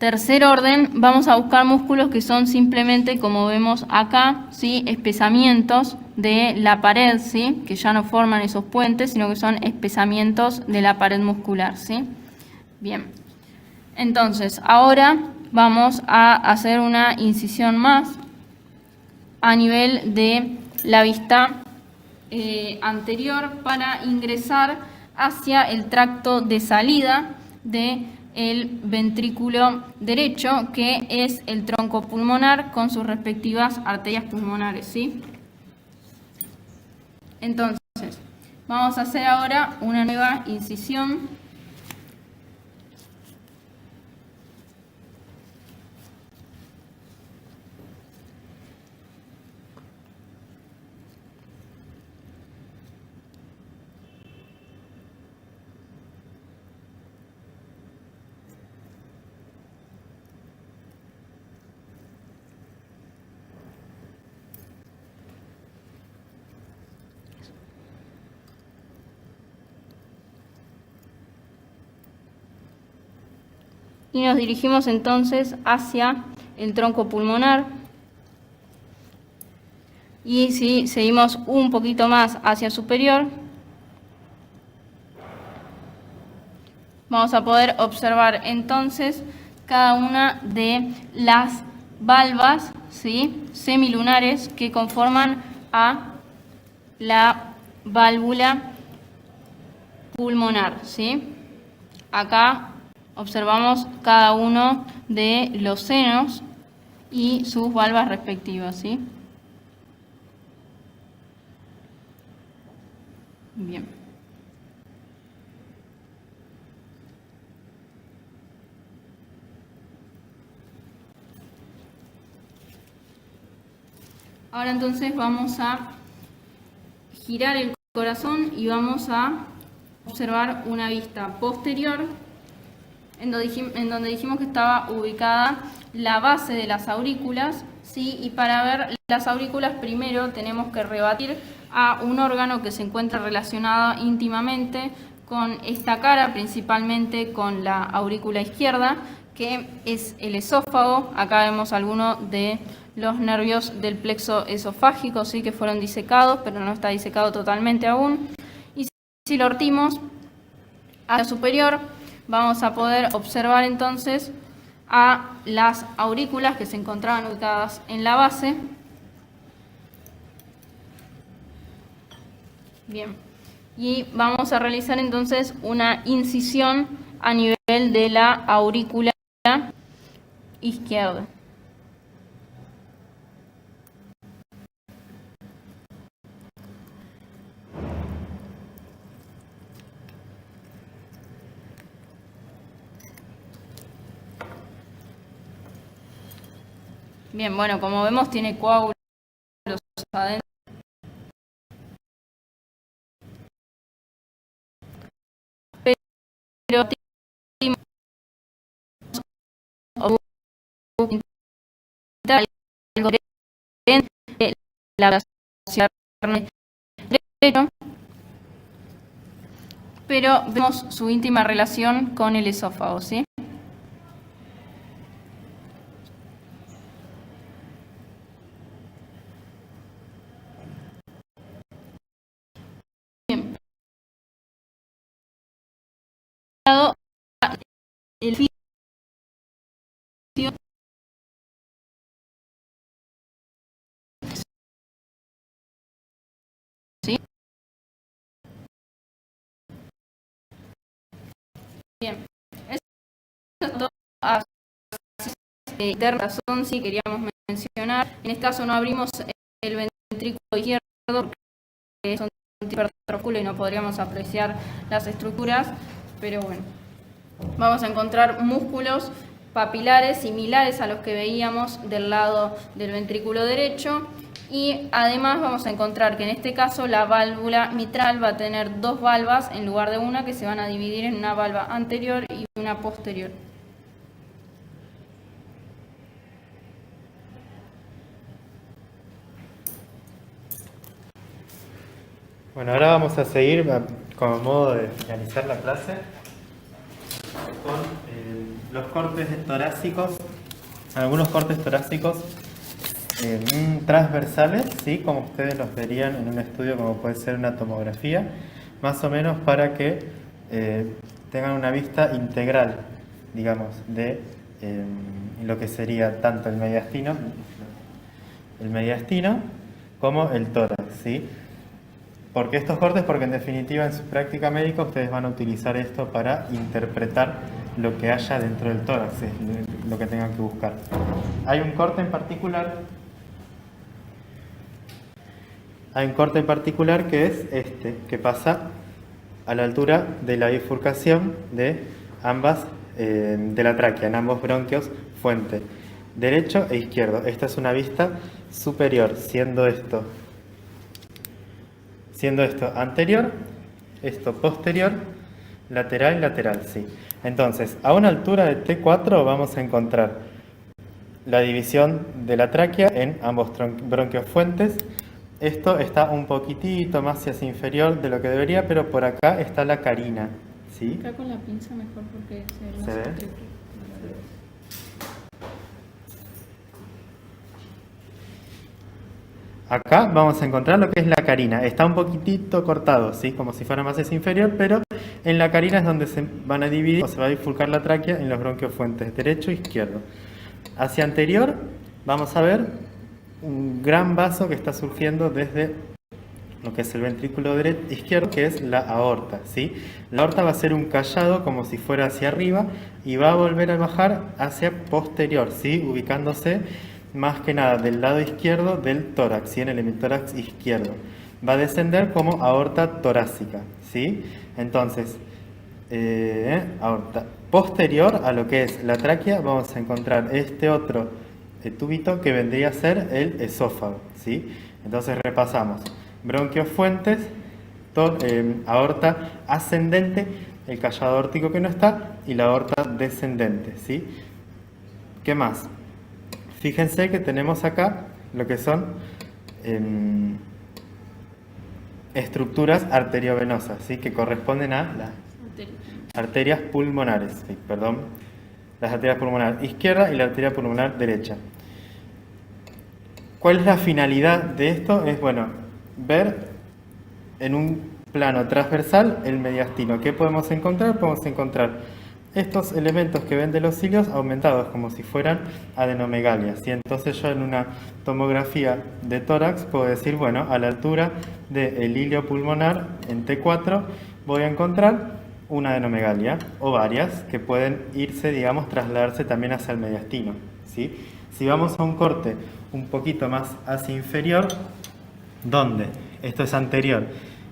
Speaker 4: tercer orden vamos a buscar músculos que son simplemente, como vemos acá, ¿sí? Espesamientos de la pared, ¿sí? Que ya no forman esos puentes, sino que son espesamientos de la pared muscular, ¿sí? Bien. Entonces, ahora vamos a hacer una incisión más a nivel de la vista anterior para ingresar hacia el tracto de salida del ventrículo derecho, que es el tronco pulmonar con sus respectivas arterias pulmonares, ¿sí? Entonces, vamos a hacer ahora una nueva incisión. Y nos dirigimos entonces hacia el tronco pulmonar. Y si seguimos un poquito más hacia superior, vamos a poder observar entonces cada una de las valvas, ¿sí? Semilunares que conforman a la válvula pulmonar, ¿sí? Acá observamos cada uno de los senos y sus valvas respectivas, ¿sí? Bien. Ahora entonces vamos a girar el corazón y vamos a observar una vista posterior en donde dijimos que estaba ubicada la base de las aurículas, ¿sí? Y para ver las aurículas primero tenemos que rebatir a un órgano que se encuentra relacionado íntimamente con esta cara, principalmente con la aurícula izquierda, que es el esófago. Acá vemos algunos de los nervios del plexo esofágico, ¿sí? Que fueron disecados, pero no está disecado totalmente aún. Y si lo ortimos hacia superior, vamos a poder observar entonces a las aurículas que se encontraban ubicadas en la base. Bien, y vamos a realizar entonces una incisión a nivel de la aurícula izquierda. Bien, bueno, como vemos tiene coágulos adentro. Pero algo de la derecho, pero vemos su íntima relación con el esófago, ¿sí? Bien. El fisio, ¿sí? Bien. Esto de razón sí queríamos mencionar. En este caso no abrimos el ventrículo izquierdo porque es un hipertrofúculo y no podríamos apreciar las estructuras, pero bueno, vamos a encontrar músculos papilares similares a los que veíamos del lado del ventrículo derecho, y además vamos a encontrar que en este caso la válvula mitral va a tener dos valvas en lugar de una, que se van a dividir en una valva anterior y una posterior.
Speaker 1: Bueno, ahora vamos a seguir como modo de finalizar la clase con los cortes torácicos, algunos cortes torácicos transversales, ¿sí? Como ustedes los verían en un estudio como puede ser una tomografía, más o menos para que tengan una vista integral, digamos, de lo que sería tanto el mediastino como el tórax, ¿sí? ¿Por qué estos cortes? Porque en definitiva en su práctica médica ustedes van a utilizar esto para interpretar lo que haya dentro del tórax, es lo que tengan que buscar. Hay un corte en particular que es este, que pasa a la altura de la bifurcación de ambas, de la tráquea, en ambos bronquios fuente, derecho e izquierdo. Esta es una vista superior, siendo esto anterior, esto posterior, lateral y lateral, sí. Entonces, a una altura de T4 vamos a encontrar la división de la tráquea en ambos bronquios fuentes. Esto está un poquitito más hacia inferior de lo que debería, pero por acá está la carina, ¿sí?
Speaker 4: Acá con la pinza mejor porque
Speaker 1: ¿Se ve? Acá vamos a encontrar lo que es la carina. Está un poquitito cortado, ¿sí? Como si fuera más hacia inferior, pero en la carina es donde se van a dividir o se va a bifurcar la tráquea en los bronquios fuentes, derecho e izquierdo. Hacia anterior vamos a ver un gran vaso que está surgiendo desde lo que es el ventrículo izquierdo, que es la aorta, ¿sí? La aorta va a ser un callado como si fuera hacia arriba y va a volver a bajar hacia posterior, ¿sí? Ubicándose más que nada del lado izquierdo del tórax, ¿sí? En el hemitórax izquierdo. Va a descender como aorta torácica, ¿sí? Entonces, aorta posterior a lo que es la tráquea, vamos a encontrar este otro tubito que vendría a ser el esófago, ¿sí? Entonces repasamos: bronquios fuentes, aorta ascendente, el callado aórtico que no está, y la aorta descendente, ¿sí? ¿Qué más? Fíjense que tenemos acá lo que son estructuras arteriovenosas, ¿sí? Que corresponden a las arterias pulmonares, ¿sí? Perdón, las arterias pulmonar izquierda y la arteria pulmonar derecha. ¿Cuál es la finalidad de esto? Es, bueno, ver en un plano transversal el mediastino. ¿Qué podemos encontrar? Podemos encontrar estos elementos que ven de los cilios aumentados como si fueran adenomegalias, ¿sí? Entonces yo en una tomografía de tórax puedo decir, bueno, a la altura del hilio pulmonar en T4 voy a encontrar una adenomegalia o varias que pueden irse, digamos, trasladarse también hacia el mediastino, ¿sí? Si vamos a un corte un poquito más hacia inferior, donde esto es anterior,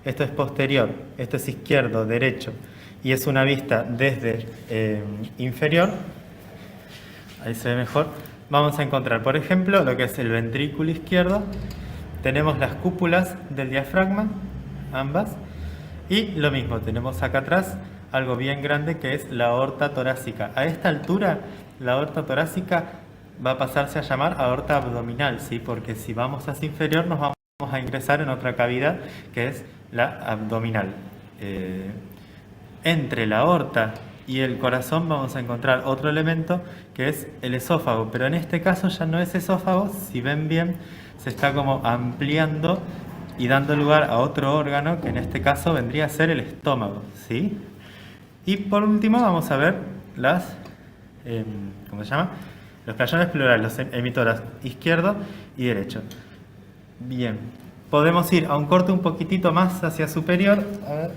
Speaker 1: esto es posterior, esto es izquierdo, derecho, y es una vista desde inferior, ahí se ve mejor, vamos a encontrar, por ejemplo, lo que es el ventrículo izquierdo. Tenemos las cúpulas del diafragma, ambas, y lo mismo, tenemos acá atrás algo bien grande que es la aorta torácica. A esta altura, la aorta torácica va a pasarse a llamar aorta abdominal, ¿sí? Porque si vamos hacia inferior nos vamos a ingresar en otra cavidad que es la abdominal. Entre la aorta y el corazón vamos a encontrar otro elemento que es el esófago, pero en este caso ya no es esófago, si ven bien se está como ampliando y dando lugar a otro órgano que en este caso vendría a ser el estómago, ¿sí? Y por último vamos a ver las, ¿cómo se llama? Los playones pleurales, los hemitórax izquierdo y derecho. Bien, podemos ir a un corte un poquitito más hacia superior. A ver.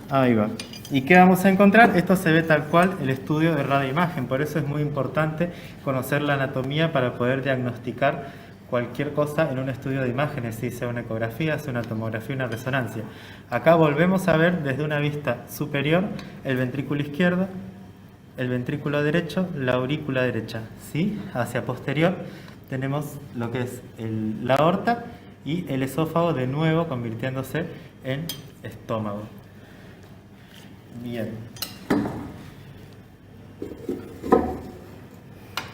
Speaker 1: Ahí va. ¿Y qué vamos a encontrar? Esto se ve tal cual el estudio de radioimagen, por eso es muy importante conocer la anatomía para poder diagnosticar cualquier cosa en un estudio de imágenes, si sea una ecografía, sea una tomografía, una resonancia. Acá volvemos a ver desde una vista superior el ventrículo izquierdo, el ventrículo derecho, la aurícula derecha, ¿sí? Hacia posterior tenemos lo que es la aorta y el esófago de nuevo convirtiéndose en estómago. Bien.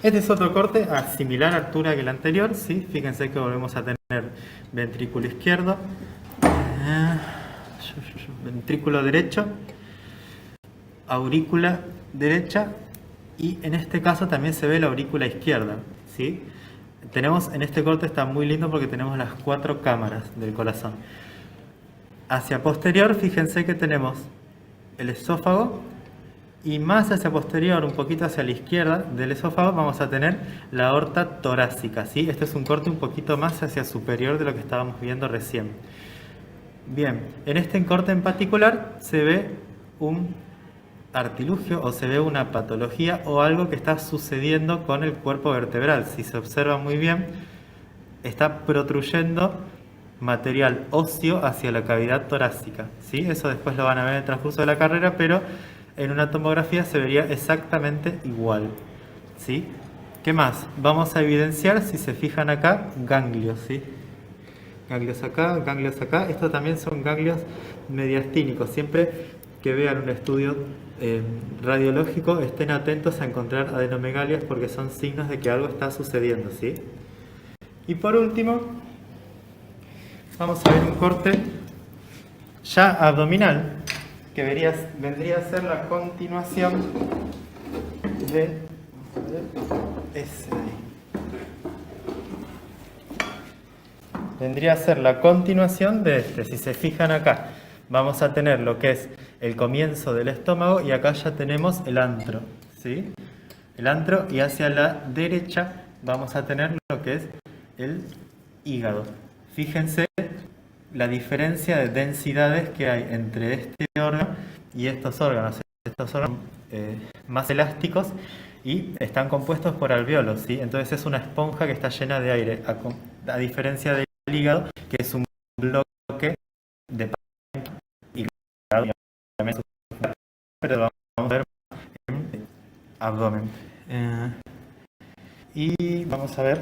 Speaker 1: Este es otro corte a similar altura que el anterior, ¿sí? Fíjense que volvemos a tener ventrículo izquierdo, ventrículo derecho, aurícula derecha y en este caso también se ve la aurícula izquierda, ¿sí? Tenemos, en este corte está muy lindo porque tenemos las 4 cámaras del corazón. Hacia posterior, fíjense que tenemos el esófago y más hacia posterior, un poquito hacia la izquierda del esófago, vamos a tener la aorta torácica, ¿sí? Este es un corte un poquito más hacia superior de lo que estábamos viendo recién. Bien, en este corte en particular se ve un artilugio o se ve una patología o algo que está sucediendo con el cuerpo vertebral. Si se observa muy bien, está protruyendo material óseo hacia la cavidad torácica, ¿sí? Eso después lo van a ver en el transcurso de la carrera, pero en una tomografía se vería exactamente igual, ¿sí? ¿Qué más? Vamos a evidenciar, si se fijan acá, ganglios, ¿sí? Ganglios acá, ganglios acá. Estos también son ganglios mediastínicos. Siempre que vean un estudio radiológico, estén atentos a encontrar adenomegalias porque son signos de que algo está sucediendo, ¿sí? Y por último, vamos a ver un corte ya abdominal, que vendría a ser la continuación de ese de ahí. Vendría a ser la continuación de este. Si se fijan acá, vamos a tener lo que es el comienzo del estómago y acá ya tenemos el antro, ¿sí? El antro, y hacia la derecha vamos a tener lo que es el hígado. Fíjense la diferencia de densidades que hay entre este órgano y estos órganos. Estos órganos más elásticos y están compuestos por alvéolos, ¿sí? Entonces es una esponja que está llena de aire, a diferencia del hígado, que es un bloque de y pero lo vamos a ver en abdomen. Y vamos a ver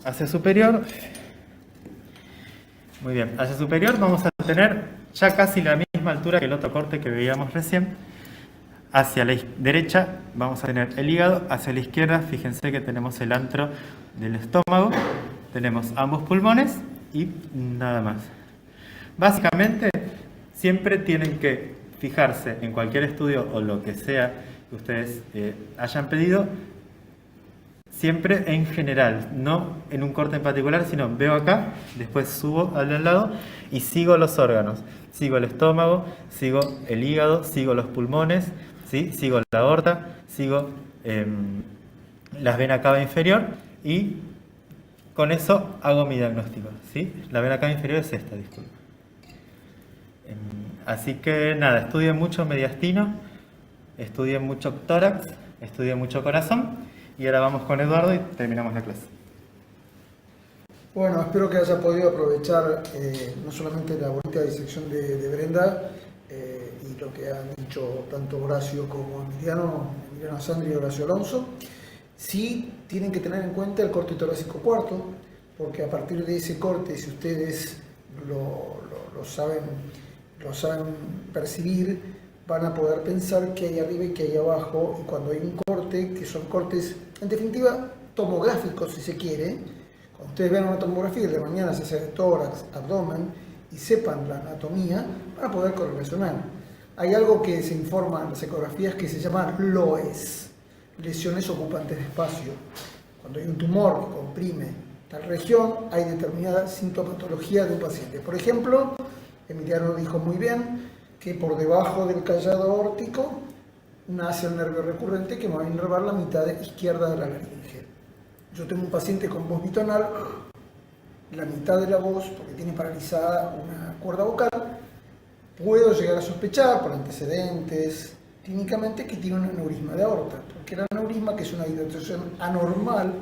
Speaker 1: hacia superior. Muy bien, hacia superior vamos a tener ya casi la misma altura que el otro corte que veíamos recién. Hacia la derecha vamos a tener el hígado, hacia la izquierda fíjense que tenemos el antro del estómago, tenemos ambos pulmones y nada más. Básicamente siempre tienen que fijarse en cualquier estudio o lo que sea que ustedes hayan pedido, siempre en general, no en un corte en particular, sino veo acá, después subo al lado y sigo los órganos. Sigo el estómago, sigo el hígado, sigo los pulmones, ¿sí? Sigo la aorta, sigo la vena cava inferior y con eso hago mi diagnóstico, ¿sí? La vena cava inferior es esta, disculpa. Así que nada, estudien mucho mediastino, estudien mucho tórax, estudien mucho corazón y ahora vamos con Eduardo y terminamos la clase.
Speaker 2: Bueno, espero que haya podido aprovechar no solamente la bonita disección de Brenda y lo que han dicho tanto Horacio como Emiliano Sandri y Horacio Alonso. Sí tienen que tener en cuenta el corte torácico cuarto, porque a partir de ese corte, si ustedes lo saben percibir, van a poder pensar qué hay arriba y qué hay abajo, y cuando hay un corte, que son cortes, en definitiva, tomográficos si se quiere, cuando ustedes vean una tomografía de mañana se hace de tórax, abdomen, y sepan la anatomía, van a poder correlacionar. Hay algo que se informa en las ecografías que se llama LOES, lesiones ocupantes de espacio. Cuando hay un tumor que comprime tal región, hay determinada sintomatología de un paciente. Por ejemplo, Emiliano dijo muy bien que por debajo del callado aórtico nace el nervio recurrente que va a inervar la mitad izquierda de la laringe. Yo tengo un paciente con voz bitonal, la mitad de la voz, porque tiene paralizada una cuerda vocal, puedo llegar a sospechar por antecedentes clínicamente que tiene un aneurisma de aorta, porque el aneurisma, que es una dilatación anormal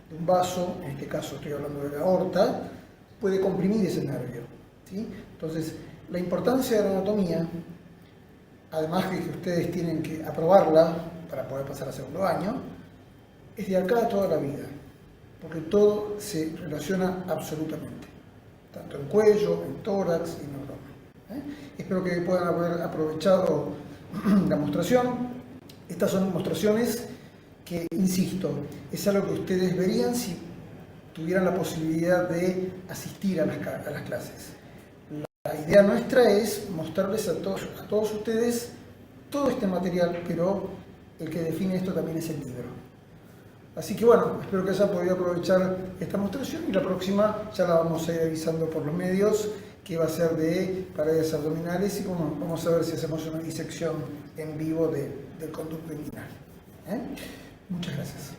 Speaker 2: de un vaso, en este caso estoy hablando de la aorta, puede comprimir ese nervio, ¿sí? Entonces, la importancia de la anatomía, además de que ustedes tienen que aprobarla para poder pasar a segundo año, es de acá a toda la vida, porque todo se relaciona absolutamente, tanto en cuello, en tórax y en abdomen. Espero que puedan haber aprovechado la mostración. Estas son mostraciones que, insisto, es algo que ustedes verían si tuvieran la posibilidad de asistir a las clases. La idea nuestra es mostrarles a todos ustedes todo este material, pero el que define esto también es el libro. Así que bueno, espero que hayan podido aprovechar esta demostración y la próxima ya la vamos a ir avisando por los medios, que va a ser de paredes abdominales y bueno, vamos a ver si hacemos una disección en vivo del conducto inguinal. Muchas gracias.